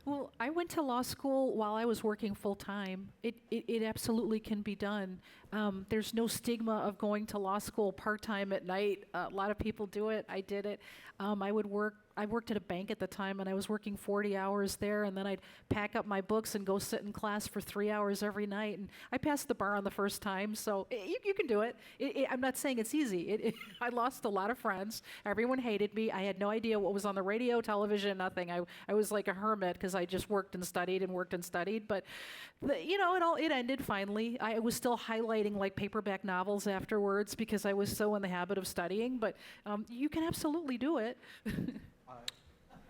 Well, I went to law school while I was working full-time. It absolutely can be done. There's no stigma of going to law school part-time at night. A lot of people do it. I did it. I worked at a bank at the time, and I was working 40 hours there, and then I'd pack up my books and go sit in class for 3 hours every night. And I passed the bar on the first time, so you can do it. I'm not saying it's easy. I lost a lot of friends. Everyone hated me. I had no idea what was on the radio, television, nothing. I was like a hermit because I just worked and studied and worked and studied. But it ended finally. I was still highlighting like paperback novels afterwards because I was so in the habit of studying. But you can absolutely do it.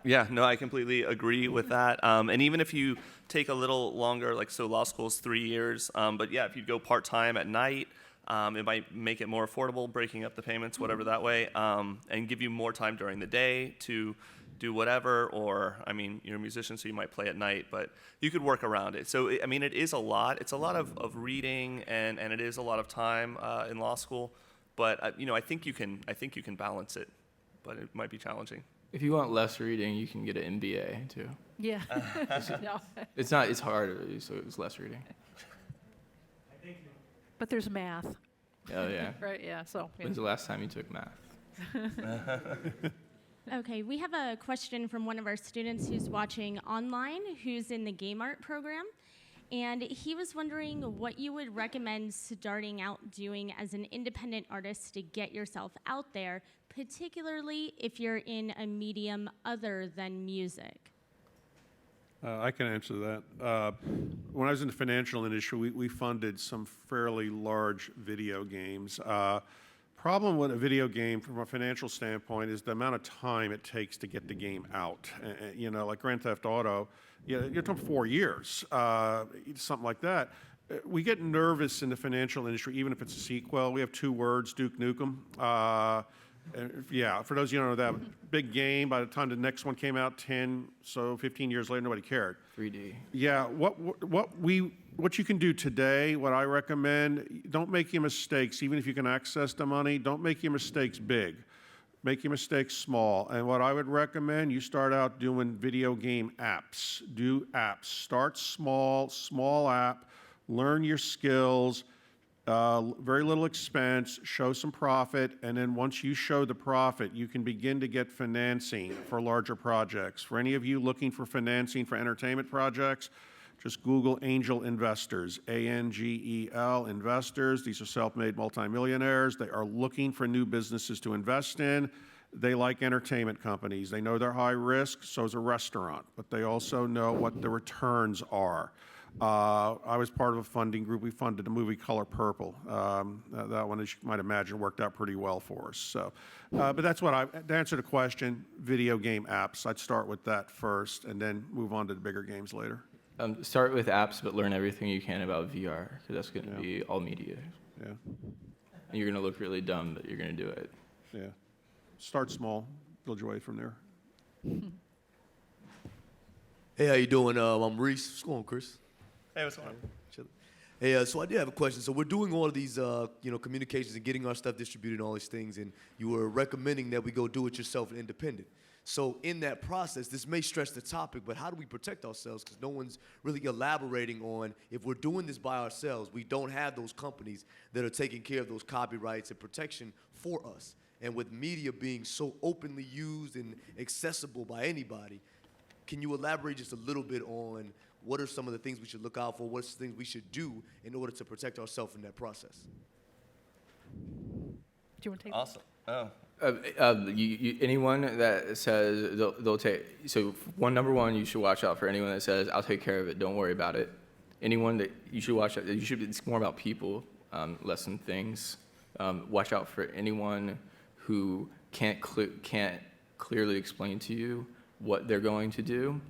Yeah, no, I completely agree with that. And even if you take a little longer, like so law school's 3 years, but yeah, if you go part-time at night, it might make it more affordable, breaking up the payments, whatever that way, and give you more time during the day to do whatever, or, I mean, you're a musician, so you might play at night, but you could work around it. So, I mean, it is a lot. It's a lot of reading, and it is a lot of time in law school, but, I think you can balance it, but it might be challenging. If you want less reading, you can get an MBA too. Yeah. No. It's hard, so it's less reading. But there's math. Oh yeah. Right, yeah, so. Yeah. When's the last time you took math? Okay, we have a question from one of our students who's watching online, who's in the game art program. And he was wondering what you would recommend starting out doing as an independent artist to get yourself out there, particularly if you're in a medium other than music. I can answer that. When I was in the financial industry, we funded some fairly large video games. Problem with a video game from a financial standpoint is the amount of time it takes to get the game out. You know, like Grand Theft Auto, you're talking 4 years, something like that. We get nervous in the financial industry, even if it's a sequel. We have 2 words, Duke Nukem. Yeah, for those of you who don't know that, big game. By the time the next one came out, 15 years later, nobody cared. 3D. Yeah, what you can do today, what I recommend, don't make your mistakes, even if you can access the money, don't make your mistakes big. Make your mistakes small. And what I would recommend, you start out doing video game apps. Do apps. Start small app, learn your skills, very little expense, show some profit, and then once you show the profit, you can begin to get financing for larger projects. For any of you looking for financing for entertainment projects, just Google angel investors, ANGEL investors. These are self-made multimillionaires. They are looking for new businesses to invest in. They like entertainment companies. They know they're high risk, so is a restaurant, but they also know what the returns are. I was part of a funding group. We funded the movie Color Purple. That one, as you might imagine, worked out pretty well for us. So, but that's what to answer the question, video game apps. I'd start with that first and then move on to the bigger games later. Start with apps, but learn everything you can about VR, because that's going to be all media. Yeah. And you're going to look really dumb, but you're going to do it. Yeah. Start small, build your way from there. Hey, how you doing? I'm Reese. What's going on, Chris? Hey, what's going on? Hey, so I did have a question. So we're doing all of these, communications and getting our stuff distributed and all these things, and you were recommending that we go do it yourself and independent. So in that process, this may stretch the topic, but how do we protect ourselves? Because no one's really elaborating on if we're doing this by ourselves, we don't have those companies that are taking care of those copyrights and protection for us. And with media being so openly used and accessible by anybody, can you elaborate just a little bit on what are some of the things we should look out for? What's the things we should do in order to protect ourselves in that process? Do you want to take Awesome. Oh. Anyone that says they'll take, so number one, you should watch out for anyone that says, I'll take care of it, don't worry about it. Anyone that you should watch out, it's more about people, less than things. Watch out for anyone who can't clearly explain to you what they're going to do,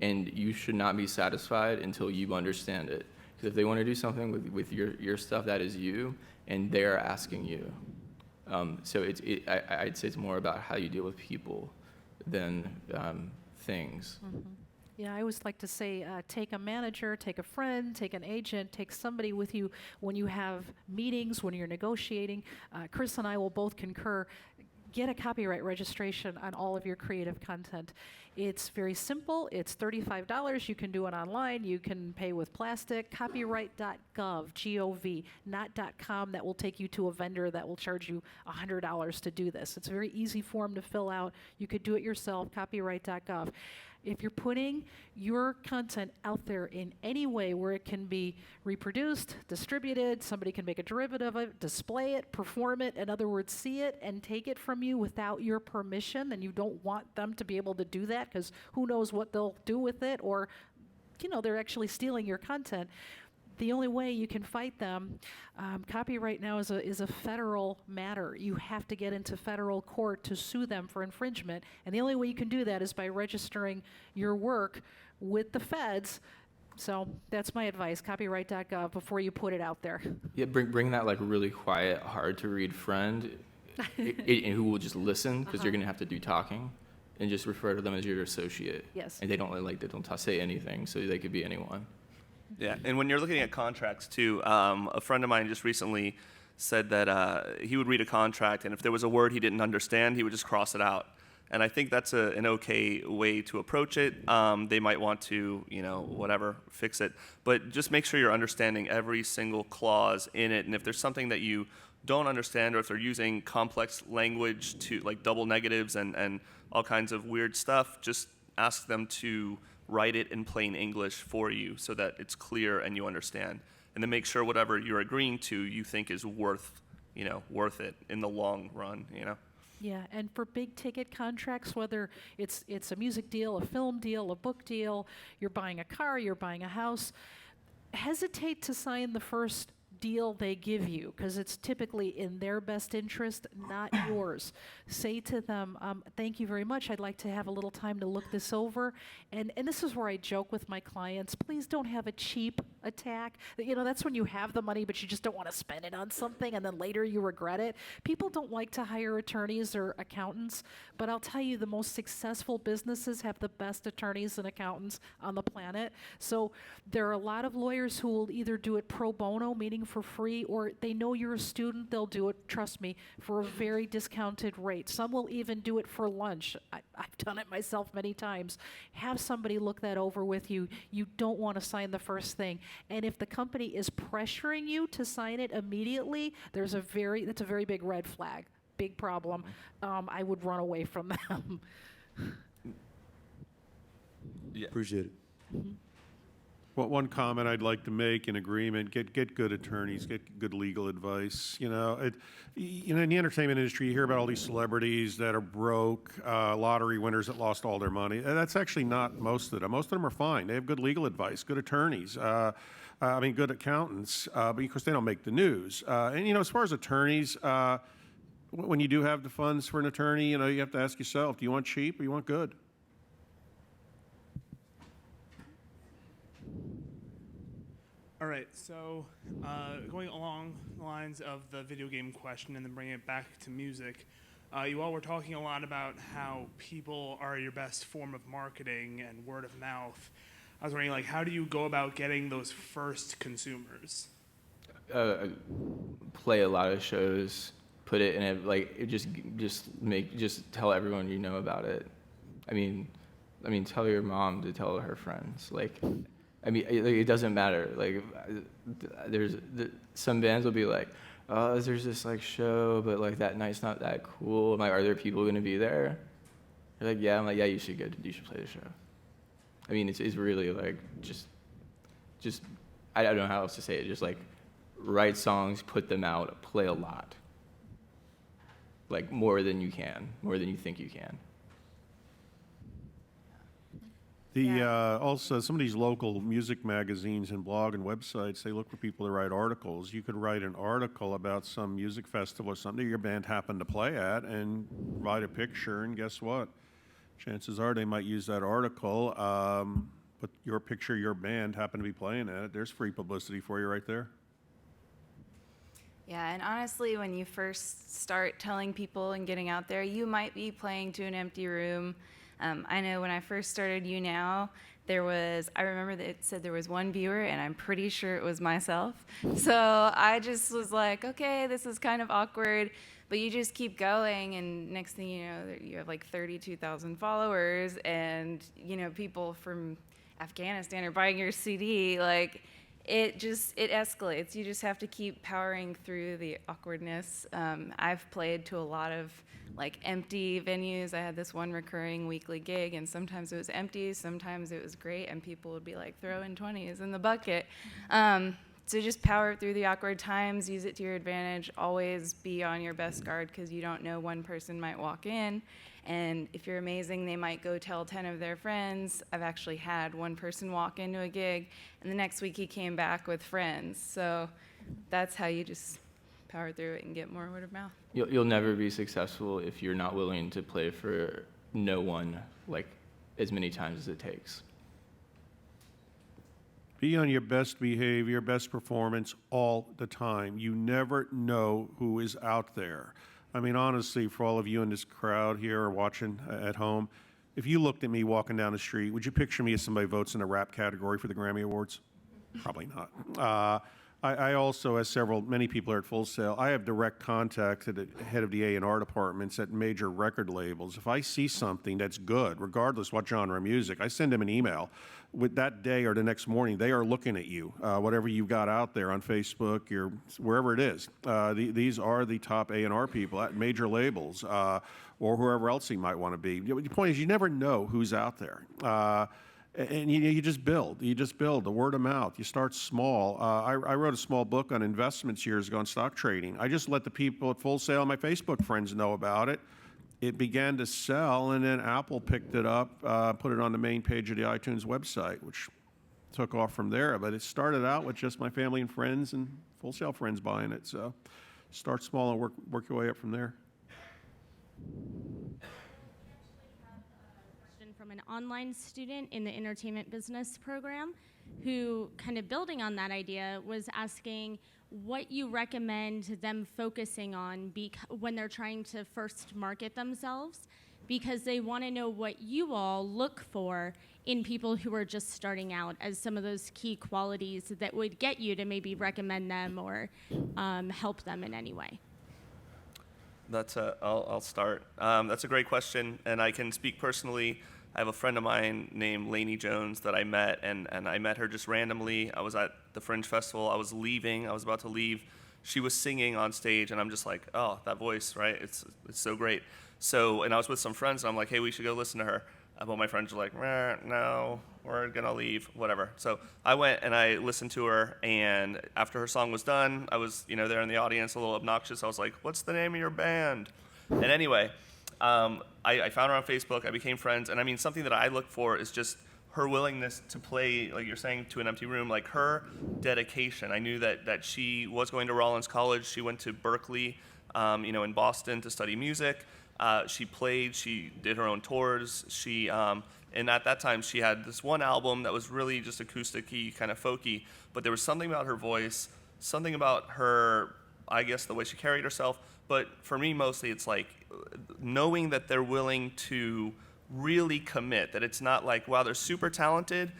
and you should not be satisfied until you understand it. Because if they want to do something with your stuff, that is you, and they're asking you. So I'd say it's more about how you deal with people than things. Mm-hmm. Yeah, I always like to say, take a manager, take a friend, take an agent, take somebody with you when you have meetings, when you're negotiating. Chris and I will both concur. Get a copyright registration on all of your creative content. It's very simple. It's $35. You can do it online. You can pay with plastic. Copyright.gov, G-O-V, not .com. That will take you to a vendor that will charge you $100 to do this. It's a very easy form to fill out. You could do it yourself, copyright.gov. If you're putting your content out there in any way where it can be reproduced, distributed, somebody can make a derivative of it, display it, perform it, in other words, see it and take it from you without your permission, and you don't want them to be able to do that because who knows what they'll do with it, or they're actually stealing your content. The only way you can fight them, copyright now is a federal matter. You have to get into federal court to sue them for infringement, and the only way you can do that is by registering your work with the feds. So that's my advice, copyright.gov, before you put it out there. Yeah, bring that like really quiet, hard to read friend who will just listen, because you're going to have to do talking, and just refer to them as your associate. Yes. And they don't say anything, so they could be anyone. Yeah, and when you're looking at contracts too, a friend of mine just recently said that he would read a contract, and if there was a word he didn't understand, he would just cross it out. And I think that's an okay way to approach it. They might want to, fix it. But just make sure you're understanding every single clause in it. And if there's something that you don't understand, or if they're using complex language to like double negatives and all kinds of weird stuff, just ask them to write it in plain English for you so that it's clear and you understand. And then make sure whatever you're agreeing to you think is worth it in the long run, Yeah, and for big ticket contracts, whether it's a music deal, a film deal, a book deal, you're buying a car, you're buying a house, hesitate to sign the first deal they give you, because it's typically in their best interest, not yours. Say to them, thank you very much, I'd like to have a little time to look this over. And this is where I joke with my clients, please don't have a cheap attack. That's when you have the money, but you just don't want to spend it on something, and then later you regret it. People don't like to hire attorneys or accountants, but I'll tell you, the most successful businesses have the best attorneys and accountants on the planet. So there are a lot of lawyers who will either do it pro bono, meaning for free, or they know you're a student, they'll do it, trust me, for a very discounted rate. Some will even do it for lunch. I've done it myself many times. Have somebody look that over with you. You don't want to sign the first thing. And if the company is pressuring you to sign it immediately, that's a very big red flag, big problem. I would run away from them. Yeah. Appreciate it. Well, one comment I'd like to make in agreement: get good attorneys, get good legal advice. In the entertainment industry, you hear about all these celebrities that are broke, lottery winners that lost all their money. That's actually not most of them. Most of them are fine. They have good legal advice, good attorneys. Good accountants, but of course they don't make the news. As far as attorneys, when you do have the funds for an attorney, you have to ask yourself: do you want cheap or you want good? All right, so going along the lines of the video game question and then bringing it back to music, you all were talking a lot about how people are your best form of marketing and word of mouth. I was wondering, how do you go about getting those first consumers? Play a lot of shows, put it in just tell everyone you know about it. I mean, tell your mom to tell her friends. It doesn't matter. Some bands will be like, oh, there's this show, but that night's not that cool. I'm like, are there people going to be there? They're like, yeah. I'm like, yeah, you should play the show. It's really just I don't know how else to say it. Just write songs, put them out, play a lot. More than you think you can. Also, some of these local music magazines and blog and websites, they look for people to write articles. You could write an article about some music festival or something your band happened to play at and write a picture, and guess what? Chances are they might use that article, but your picture, your band happened to be playing at it. There's free publicity for you right there. Yeah, and honestly, when you first start telling people and getting out there, you might be playing to an empty room. I know when I first started You Now, I remember that it said there was one viewer, and I'm pretty sure it was myself. So I just was like, okay, this is kind of awkward, but you just keep going, and next thing you know, you have 32,000 followers, and people from Afghanistan are buying your CD. It escalates. You just have to keep powering through the awkwardness. I've played to a lot of empty venues. I had this one recurring weekly gig, and sometimes it was empty, sometimes it was great, and people would be throw in 20s in the bucket. So just power through the awkward times, use it to your advantage, always be on your best guard, because you don't know, one person might walk in, and if you're amazing, they might go tell 10 of their friends. I've actually had one person walk into a gig, and the next week he came back with friends. So that's how you just power through it and get more word of mouth. You'll never be successful if you're not willing to play for no one as many times as it takes. Be on your best behavior, best performance all the time. You never know who is out there. Honestly, for all of you in this crowd here or watching at home, if you looked at me walking down the street, would you picture me as somebody who votes in the rap category for the Grammy Awards? Probably not. I also, as many people are at Full Sail, I have direct contact to the head of the A&R departments at major record labels. If I see something that's good, regardless what genre of music, I send them an email. With that day or the next morning, they are looking at you, whatever you've got out there on Facebook, wherever it is. These are the top A&R people at major labels or whoever else you might want to be. The point is, you never know who's out there. And you just build. You just build the word of mouth. You start small. I wrote a small book on investments years ago on stock trading. I just let the people at Full Sail, my Facebook friends, know about it. It began to sell, and then Apple picked it up, put it on the main page of the iTunes website, which took off from there. But it started out with just my family and friends and Full Sail friends buying it. So start small and work your way up from there. From an online student in the entertainment business program who, kind of building on that idea, was asking what you recommend them focusing on when they're trying to first market themselves, because they want to know what you all look for in people who are just starting out as some of those key qualities that would get you to maybe recommend them or help them in any way. I'll start. That's a great question, and I can speak personally. I have a friend of mine named Lainey Jones that I met, and I met her just randomly. I was at the Fringe Festival. I was about to leave. She was singing on stage, and I'm just like, oh, that voice, right? It's so great. So, and I was with some friends, and I'm like, hey, we should go listen to her. But my friends were like, no, we're gonna leave, whatever. So I went and I listened to her, and after her song was done, I was, there in the audience, a little obnoxious. I was like, what's the name of your band? And anyway, I found her on Facebook. I became friends, and I mean, something that I look for is just her willingness to play, like you're saying, to an empty room, like her dedication. I knew that she was going to Rollins College. She went to Berkeley, in Boston to study music. She played, she did her own tours. And at that time, she had this one album that was really just acoustic-y, kind of folky, but there was something about her voice, something about her, I guess, the way she carried herself. But for me, mostly, it's like knowing that they're willing to really commit, that it's not like, wow, they're super talented,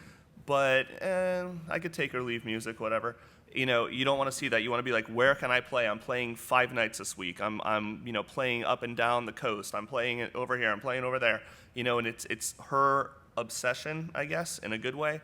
but I could take or leave music, whatever. You don't want to see that. You want to be like, where can I play? I'm playing 5 nights this week. I'm playing up and down the coast. I'm playing it over here. I'm playing over there. And it's her obsession, I guess, in a good way.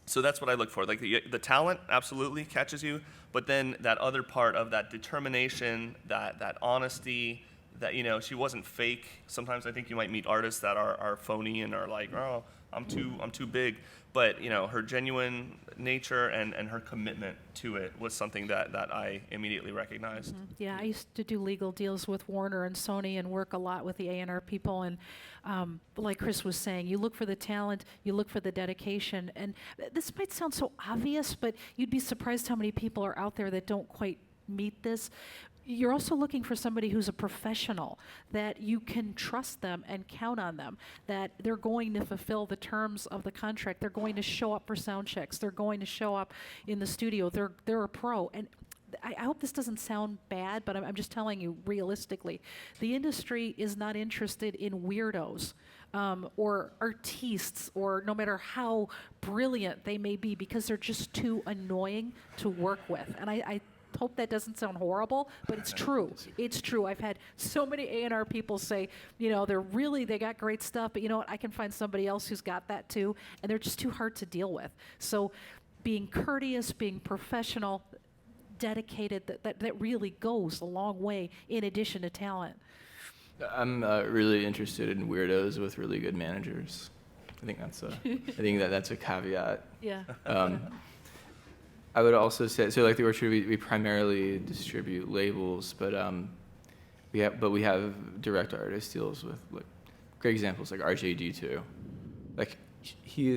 So that's what I look for. Like the talent absolutely catches you, but then that other part of that determination, that honesty, that she wasn't fake. Sometimes I think you might meet artists that are phony and are like, oh, I'm too big. But her genuine nature and her commitment to it was something that I immediately recognized. Mm-hmm. Yeah, I used to do legal deals with Warner and Sony and work a lot with the A&R people. And like Chris was saying, you look for the talent, you look for the dedication. And this might sound so obvious, but you'd be surprised how many people are out there that don't quite meet this. You're also looking for somebody who's a professional, that you can trust them and count on them, that they're going to fulfill the terms of the contract. They're going to show up for sound checks. They're going to show up in the studio. They're a pro. And I hope this doesn't sound bad, but I'm just telling you realistically, the industry is not interested in weirdos or artistes, or no matter how brilliant they may be, because they're just too annoying to work with. And I hope that doesn't sound horrible, but it's true. It's true. I've had so many A&R people say, they got great stuff, but you know what, I can find somebody else who's got that too, and they're just too hard to deal with. So being courteous, being professional, dedicated, that really goes a long way in addition to talent. I'm really interested in weirdos with really good managers. I think that's a caveat. Yeah. I would also say, so like the Orchard, we primarily distribute labels, but we have direct artist deals with like great examples like RJD2. Like he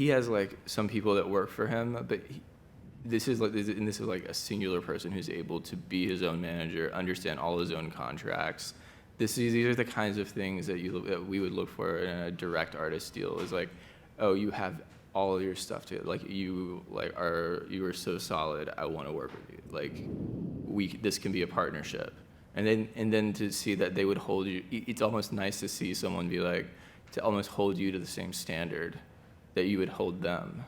has like some people that work for him, but this is like a singular person who's able to be his own manager, understand all his own contracts. These are the kinds of things that we would look for in a direct artist deal. Is like, oh, you have all of your stuff to you are so solid. I want to work with you. Like this can be a partnership. And then to see that they would hold you. It's almost nice to see someone be like, to almost hold you to the same standard that you would hold them.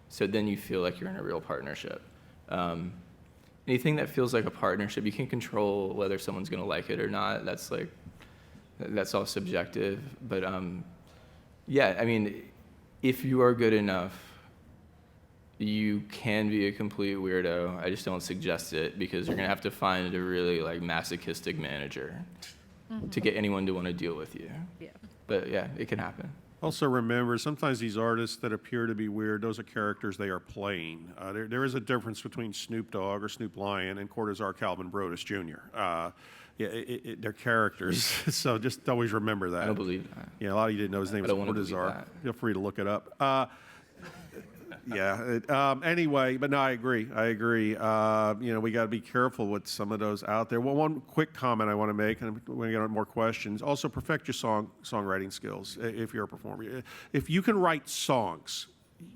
So then you feel like you're in a real partnership. Anything that feels like a partnership, you can control whether someone's going to like it or not. That's all subjective. But yeah, I mean, if you are good enough, you can be a complete weirdo. I just don't suggest it, because you're going to have to find a really like masochistic manager to get anyone to want to deal with you. Yeah. But yeah, it can happen. Also remember, sometimes these artists that appear to be weird, those are characters they are playing. There is a difference between Snoop Dogg or Snoop Lion and Cortazar Calvin Brodus Jr. They're characters, so just always remember that. I don't believe that. Yeah, a lot of you didn't know his name was don't wanna believe Cortazar. that. Feel free to look it up. Anyway, but no, I agree. We got to be careful with some of those out there. Well, one quick comment I want to make, and we're going to get on more questions. Also, perfect your songwriting skills if you're a performer. If you can write songs,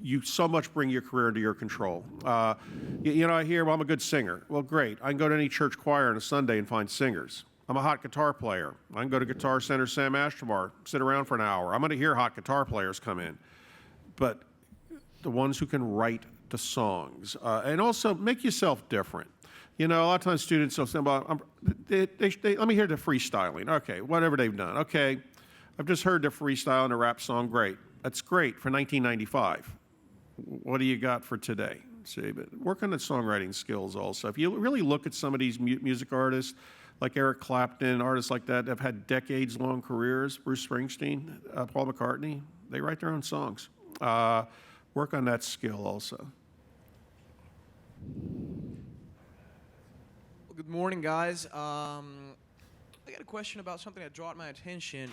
you so much bring your career into your control. I hear, well, I'm a good singer. Well, great. I can go to any church choir on a Sunday and find singers. I'm a hot guitar player. I can go to Guitar Center Sam Ashtamar, sit around for an hour. I'm going to hear hot guitar players come in. But the ones who can write the songs, and also make yourself different. A lot of times students will say, well, let me hear the freestyling. Okay, whatever they've done. Okay, I've just heard the freestyle in a rap song. Great. That's great for 1995. What do you got for today? See, but work on the songwriting skills also. If you really look at some of these music artists, like Eric Clapton, artists like that have had decades-long careers, Bruce Springsteen, Paul McCartney, they write their own songs. Work on that skill also. Well, good morning, guys. I got a question about something that drawn my attention.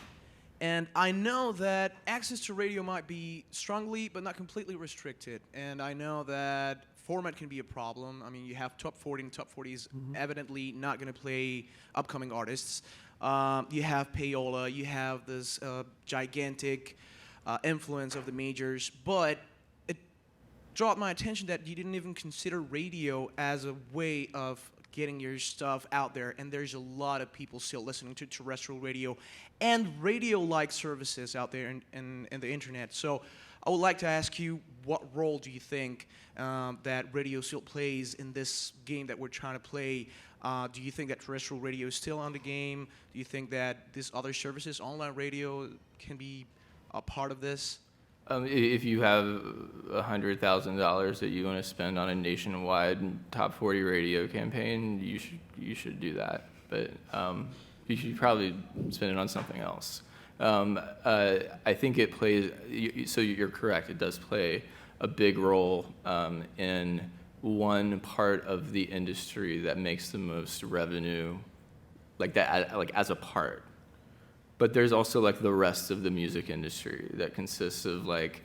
And I know that access to radio might be strongly but not completely restricted. And I know that format can be a problem. I mean, you have top 40, and top 40 is evidently not going to play upcoming artists. You have payola, you have this gigantic influence of the majors, but it drawn my attention that you didn't even consider radio as a way of getting your stuff out there, and there's a lot of people still listening to terrestrial radio and radio-like services out there in the internet. So I would like to ask you, what role do you think that radio still plays in this game that we're trying to play? Do you think that terrestrial radio is still on the game? Do you think that these other services, online radio, can be a part of this? If you have $100,000 that you want to spend on a nationwide top 40 radio campaign, you should do that. But you should probably spend it on something else. I think it plays. So you're correct. It does play a big role in one part of the industry that makes the most revenue, like that, like as a part. But there's also like the rest of the music industry that consists of like,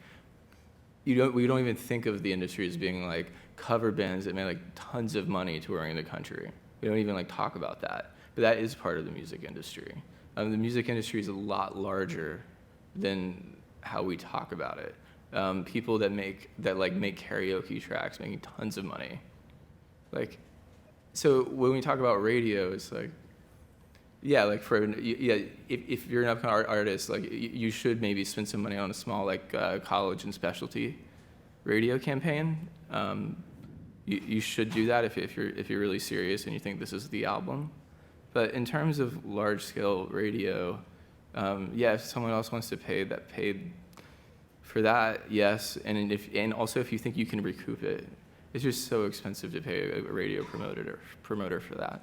we don't even think of the industry as being like cover bands that make like tons of money touring the country. We don't even like talk about that. But that is part of the music industry. The music industry is a lot larger than how we talk about it. People that make karaoke tracks making tons of money. Like, so when we talk about radio, it's like, yeah, like if you're an upcoming artist, like you should maybe spend some money on a small like college and specialty radio campaign. You should do that if you're really serious and you think this is the album. But in terms of large scale radio, if someone else wants to pay for that, yes, and also if you think you can recoup it, it's just so expensive to pay a radio promoter for that.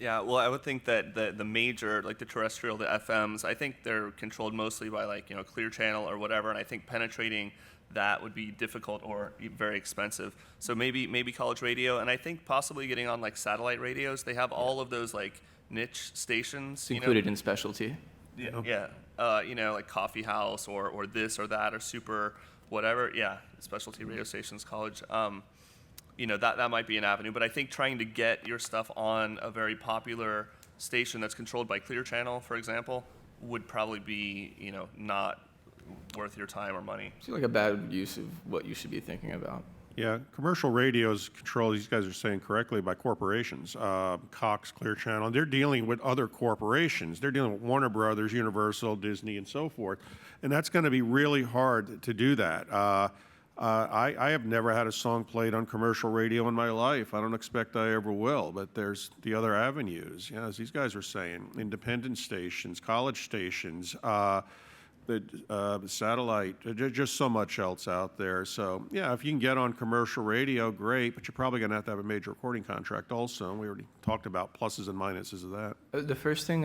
Yeah, well, I would think that the major, like the terrestrial, the FMs, I think they're controlled mostly by like, Clear Channel or whatever, and I think penetrating that would be difficult or very expensive. So maybe college radio, and I think possibly getting on like satellite radios. They have all of those like niche stations. It's included in specialty. Yeah, like Coffee House or this or that or super whatever. Yeah, specialty radio stations, college. That might be an avenue, but I think trying to get your stuff on a very popular station that's controlled by Clear Channel, for example, would probably be, not worth your time or money. Seems like a bad use of what you should be thinking about. Yeah, commercial radio is controlled, these guys are saying correctly, by corporations. Cox, Clear Channel, they're dealing with other corporations. They're dealing with Warner Brothers, Universal, Disney, and so forth. And that's going to be really hard to do that. I have never had a song played on commercial radio in my life. I don't expect I ever will, but there's the other avenues. As these guys are saying, independent stations, college stations, satellite, just so much else out there. So, if you can get on commercial radio, great, but you're probably going to have a major recording contract also. And we already talked about pluses and minuses of that. The first thing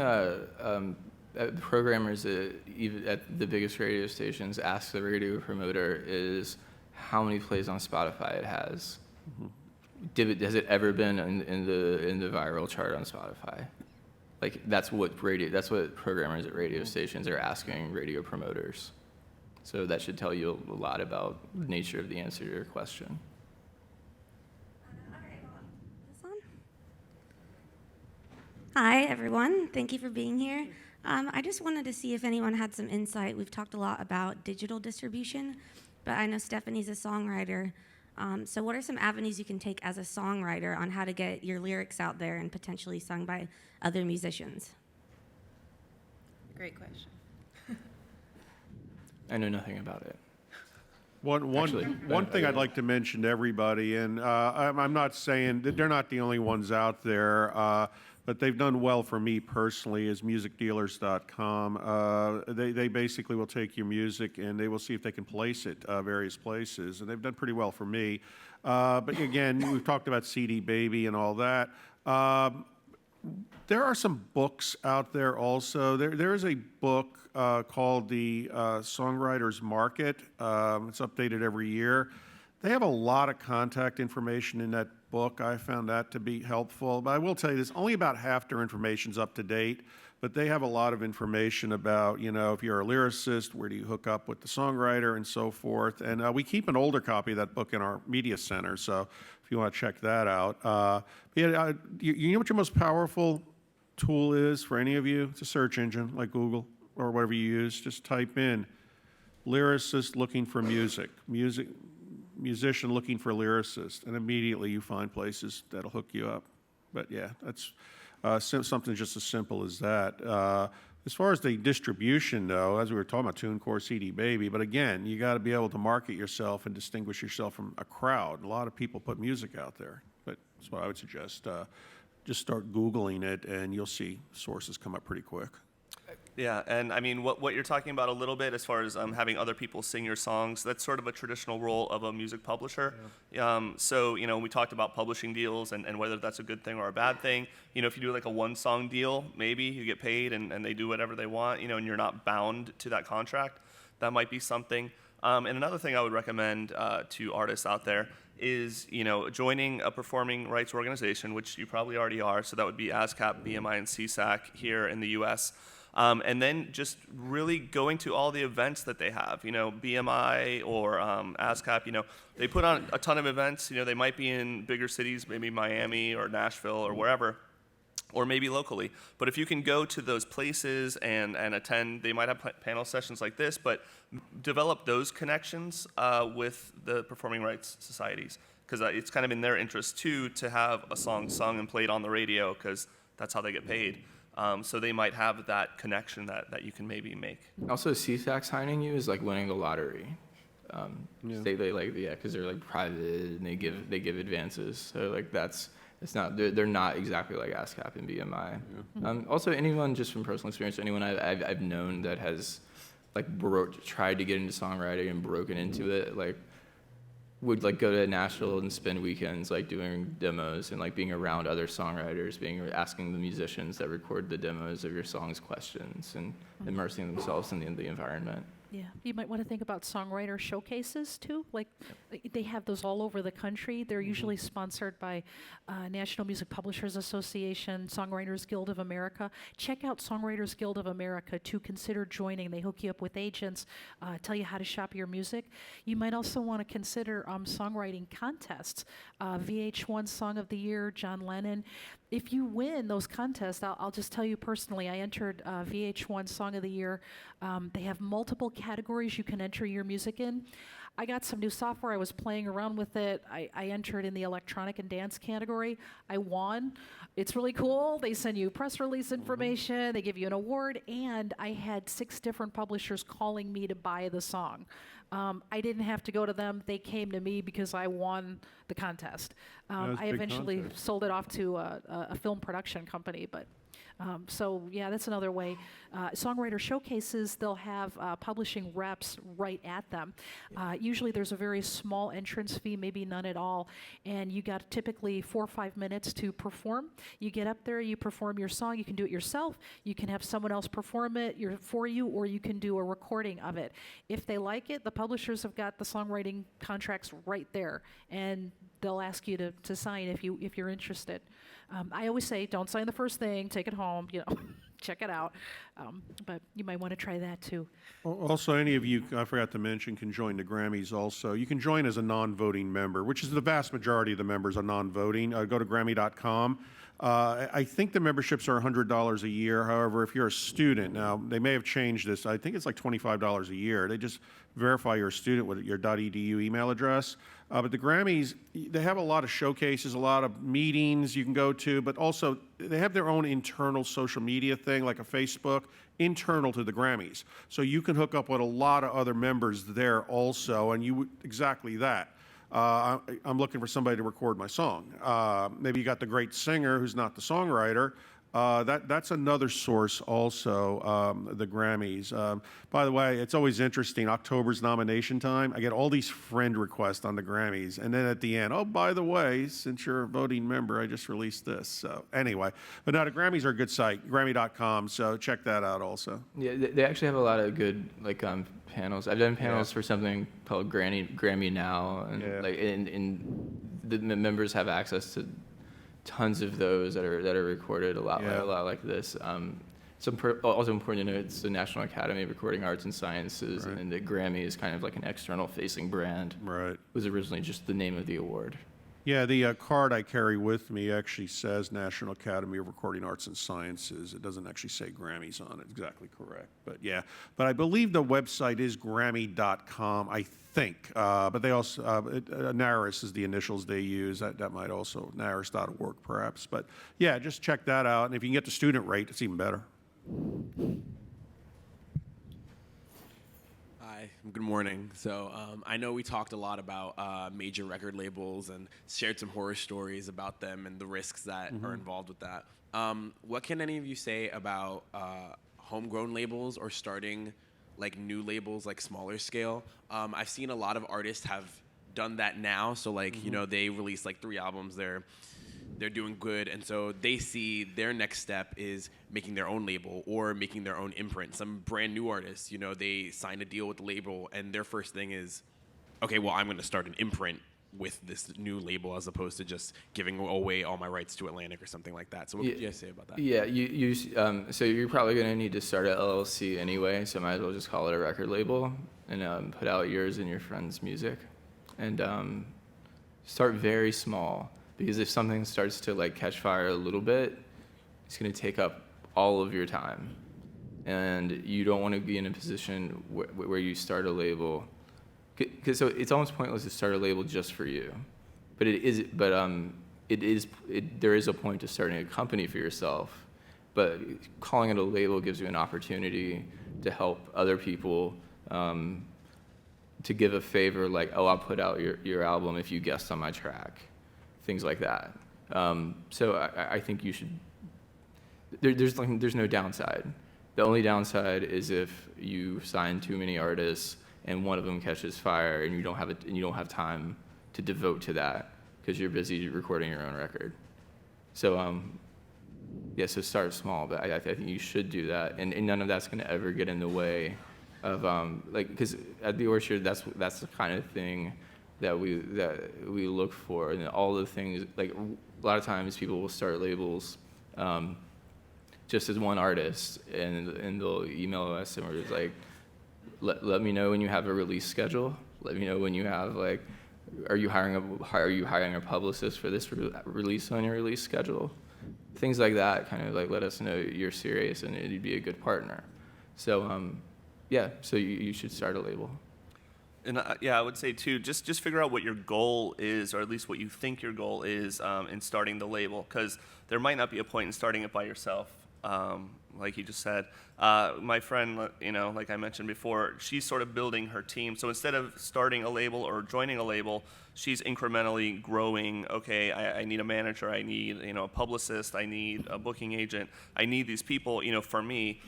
programmers even at the biggest radio stations ask the radio promoter is how many plays on Spotify it has. Has it ever been in the viral chart on Spotify? Like that's what programmers at radio stations are asking radio promoters. So that should tell you a lot about the nature of the answer to your question. Hi, everyone. Thank you for being here. I just wanted to see if anyone had some insight. We've talked a lot about digital distribution, but I know Stephanie's a songwriter. So what are some avenues you can take as a songwriter on how to get your lyrics out there and potentially sung by other musicians? Great question. I know nothing about it. One thing I'd like to mention to everybody, and I'm not saying that they're not the only ones out there, but they've done well for me personally, is musicdealers.com. They basically will take your music and they will see if they can place it various places, and they've done pretty well for me. But again, we've talked about CD Baby and all that. There are some books out there also. There is a book called the Songwriter's Market. It's updated every year. They have a lot of contact information in that book. I found that to be helpful. But I will tell you this, only about half their information's up to date, but they have a lot of information about, if you're a lyricist, where do you hook up with the songwriter and so forth. And we keep an older copy of that book in our media center, so if you want to check that out. You know what your most powerful tool is for any of you? It's a search engine like Google or whatever you use. Just type in lyricist looking for musician looking for lyricist, and immediately you find places that'll hook you up. But yeah, that's something just as simple as that. As far as the distribution, though, as we were talking about TuneCore, CD Baby, but again, you got to be able to market yourself and distinguish yourself from a crowd. A lot of people put music out there, but that's what I would suggest. Just start Googling it, and you'll see sources come up pretty quick. Yeah, and I mean, what you're talking about a little bit as far as having other people sing your songs, that's sort of a traditional role of a music publisher. Yeah. So, we talked about publishing deals and whether that's a good thing or a bad thing. If you do like a one-song deal, maybe you get paid and they do whatever they want, and you're not bound to that contract. That might be something. And another thing I would recommend to artists out there is, joining a performing rights organization, which you probably already are. So that would be ASCAP, BMI, and CSAC here in the U.S., and then just really going to all the events that they have, BMI or ASCAP, they put on a ton of events. They might be in bigger cities, maybe Miami or Nashville or wherever, or maybe locally. But if you can go to those places and attend, they might have panel sessions like this, but develop those connections with the performing rights societies, because it's kind of in their interest, too, to have a song sung and played on the radio, because that's how they get paid. So they might have that connection that you can maybe make. Also, CSAC signing you is like winning the lottery. They like, because they're like private and they give advances. So like they're not exactly like ASCAP and BMI. Also, anyone just from personal experience, anyone I've known that has like tried to get into songwriting and broken into it, like would like go to Nashville and spend weekends like doing demos and like being around other songwriters, asking the musicians that record the demos of your songs questions and immersing themselves in the environment. Yeah, you might want to think about songwriter showcases too. Like they have those all over the country. They're usually sponsored by National Music Publishers Association, Songwriters Guild of America. Check out Songwriters Guild of America to consider joining. They hook you up with agents, tell you how to shop your music. You might also want to consider songwriting contests. VH1 Song of the Year, John Lennon. If you win those contests, I'll just tell you personally, I entered VH1 Song of the Year. They have multiple categories you can enter your music in. I got some new software. I was playing around with it. I entered in the electronic and dance category. I won. It's really cool. They send you press release information. They give you an award. And I had 6 different publishers calling me to buy the song. I didn't have to go to them. They came to me because I won the contest. I eventually sold it off to a film production company, but So yeah, that's another way. Songwriter showcases, they'll have publishing reps right at them. Usually there's a very small entrance fee, maybe none at all, and you got typically 4 or 5 minutes to perform. You get up there, you perform your song, you can do it yourself, you can have someone else perform it for you, or you can do a recording of it. If they like it, the publishers have got the songwriting contracts right there, and they'll ask you to sign if you're interested. I always say, don't sign the first thing, take it home, check it out. But you might want to try that too. Also, any of you, I forgot to mention, can join the Grammys also. You can join as a non-voting member, which is the vast majority of the members are non-voting. Go to Grammy.com. I think the memberships are $100 a year. However, if you're a student, now they may have changed this. I think it's like $25 a year. They just verify you're a student with your .edu email address. But the Grammys, they have a lot of showcases, a lot of meetings you can go to, but also they have their own internal social media thing, like a Facebook, internal to the Grammys. So you can hook up with a lot of other members there also, and exactly that. I'm looking for somebody to record my song. Maybe you got the great singer who's not the songwriter. That's another source also, the Grammys. By the way, it's always interesting, October's nomination time, I get all these friend requests on the Grammys, and then at the end, oh, by the way, since you're a voting member, I just released this. So anyway, but no, the Grammys are a good site, Grammy.com, so check that out also. Yeah, they actually have a lot of good panels. I've done panels for something called Grammy Now, and and the members have access to tons of those that are recorded a lot like this. Also important to note, it's the National Academy of Recording Arts and Sciences, and the Grammy is kind of like an external-facing brand. Right. It was originally just the name of the award. Yeah, the card I carry with me actually says National Academy of Recording Arts and Sciences. It doesn't actually say Grammys on it, exactly correct. But yeah, but I believe the website is Grammy.com, I think. But they also, NARIS is the initials they use. That might also, NARIS.org perhaps. But yeah, just check that out. And if you can get the student rate, it's even better. Hi, good morning. So I know we talked a lot about major record labels and shared some horror stories about them and the risks that are involved with that. What can any of you say about homegrown labels or starting like new labels, like smaller scale? I've seen a lot of artists have done that now. So like, they release like 3 albums, they're doing good, and so they see their next step is making their own label or making their own imprint. Some brand new artists, they sign a deal with the label, and their first thing is, okay, well, I'm going to start an imprint with this new label as opposed to just giving away all my rights to Atlantic or something like that. So what could you guys say about that? Yeah, so you're probably going to need to start an LLC anyway, so might as well just call it a record label and put out yours and your friends' music. And start very small. Because if something starts to like catch fire a little bit, it's going to take up all of your time, and you don't want to be in a position where you start a label, because so it's almost pointless to start a label just for you, but there is a point to starting a company for yourself, but calling it a label gives you an opportunity to help other people. To give a favor, like, oh, I'll put out your album if you guest on my track. Things like that. So I think you should. There's no downside. The only downside is if you sign too many artists and one of them catches fire and you don't have time to devote to that because you're busy recording your own record. So so start small, but I think you should do that, and none of that's going to ever get in the way of because at the Orchard that's the kind of thing that we look for, and all the things, like a lot of times people will start labels just as one artist, and they'll email us and we're just like, let me know when you have a release schedule. Let me know when you have like, are you hiring a publicist for this release on your release schedule? Things like that kind of like let us know you're serious and you'd be a good partner. So so you should start a label. And I would say too, just figure out what your goal is, or at least what you think your goal is in starting the label, because there might not be a point in starting it by yourself. like he just said. My friend, like I mentioned before, she's sort of building her team. So instead of starting a label or joining a label, she's incrementally growing. Okay, I need a manager, I need a publicist, I need a booking agent, I need these people for me,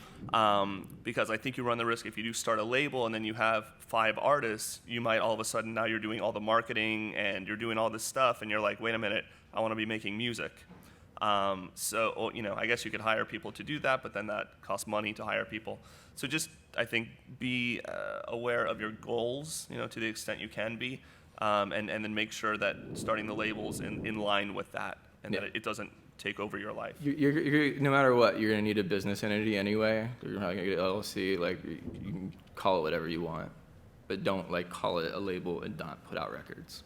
because I think you run the risk if you do start a label and then you have 5 artists, you might all of a sudden now you're doing all the marketing and you're doing all this stuff and you're like, wait a minute, I want to be making music. So I guess you could hire people to do that, but then that costs money to hire people. So just, I think, be aware of your goals, to the extent you can be, and then make sure that starting the labels in line with that, and that it doesn't take over your life. You're, no matter what, you're gonna need a business entity anyway. You're not gonna get an LLC. Like, you can call it whatever you want, but don't call it a label and not put out records.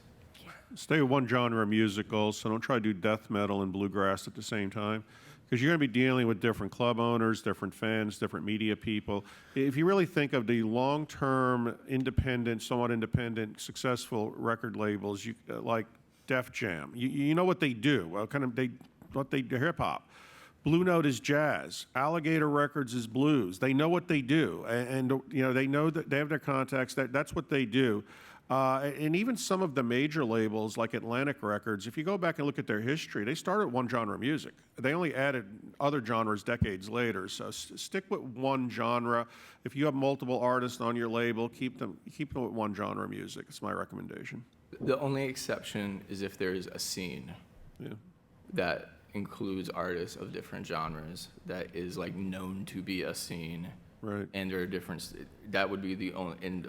Stay with one genre of musicals, so don't try to do death metal and bluegrass at the same time, because you're going to be dealing with different club owners, different fans, different media people. If you really think of the long-term, independent, somewhat independent, successful record labels, like Def Jam, you know what they do. Well, what they do, hip-hop. Blue Note is jazz. Alligator Records is blues. They know what they do, and they know that they have their contacts. That's what they do. And even some of the major labels like Atlantic Records, if you go back and look at their history, they started one genre of music. They only added other genres decades later. So stick with one genre. If you have multiple artists on your label, keep them with one genre of music. It's my recommendation. The only exception is if there's a scene that includes artists of different genres that is known to be a scene. Right. And there are different. That would be the only. And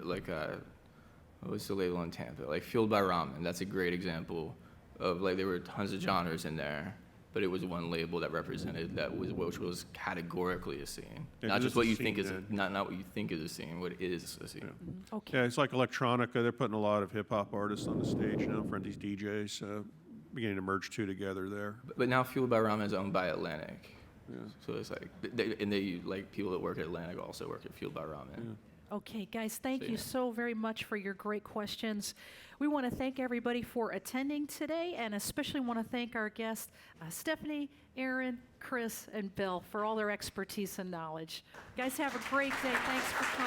what was the label in Tampa? Fueled by Ramen. That's a great example of there were tons of genres in there, but it was one label that represented which was categorically a scene. Yeah, not just what you think is scene, not what you think is a scene, what is a scene. Yeah. Okay. Yeah, it's like electronica. They're putting a lot of hip hop artists on the stage now, for these DJs, beginning to merge two together there. But now Fueled by Ramen is owned by Atlantic. Yeah. So it's people that work at Atlantic also work at Fueled by Ramen. Yeah. Okay, guys, thank you so very much for your great questions. We want to thank everybody for attending today, and especially want to thank our guests, Stephanie, Aaron, Chris, and Bill, for all their expertise and knowledge. Guys, have a great day. Thanks for coming.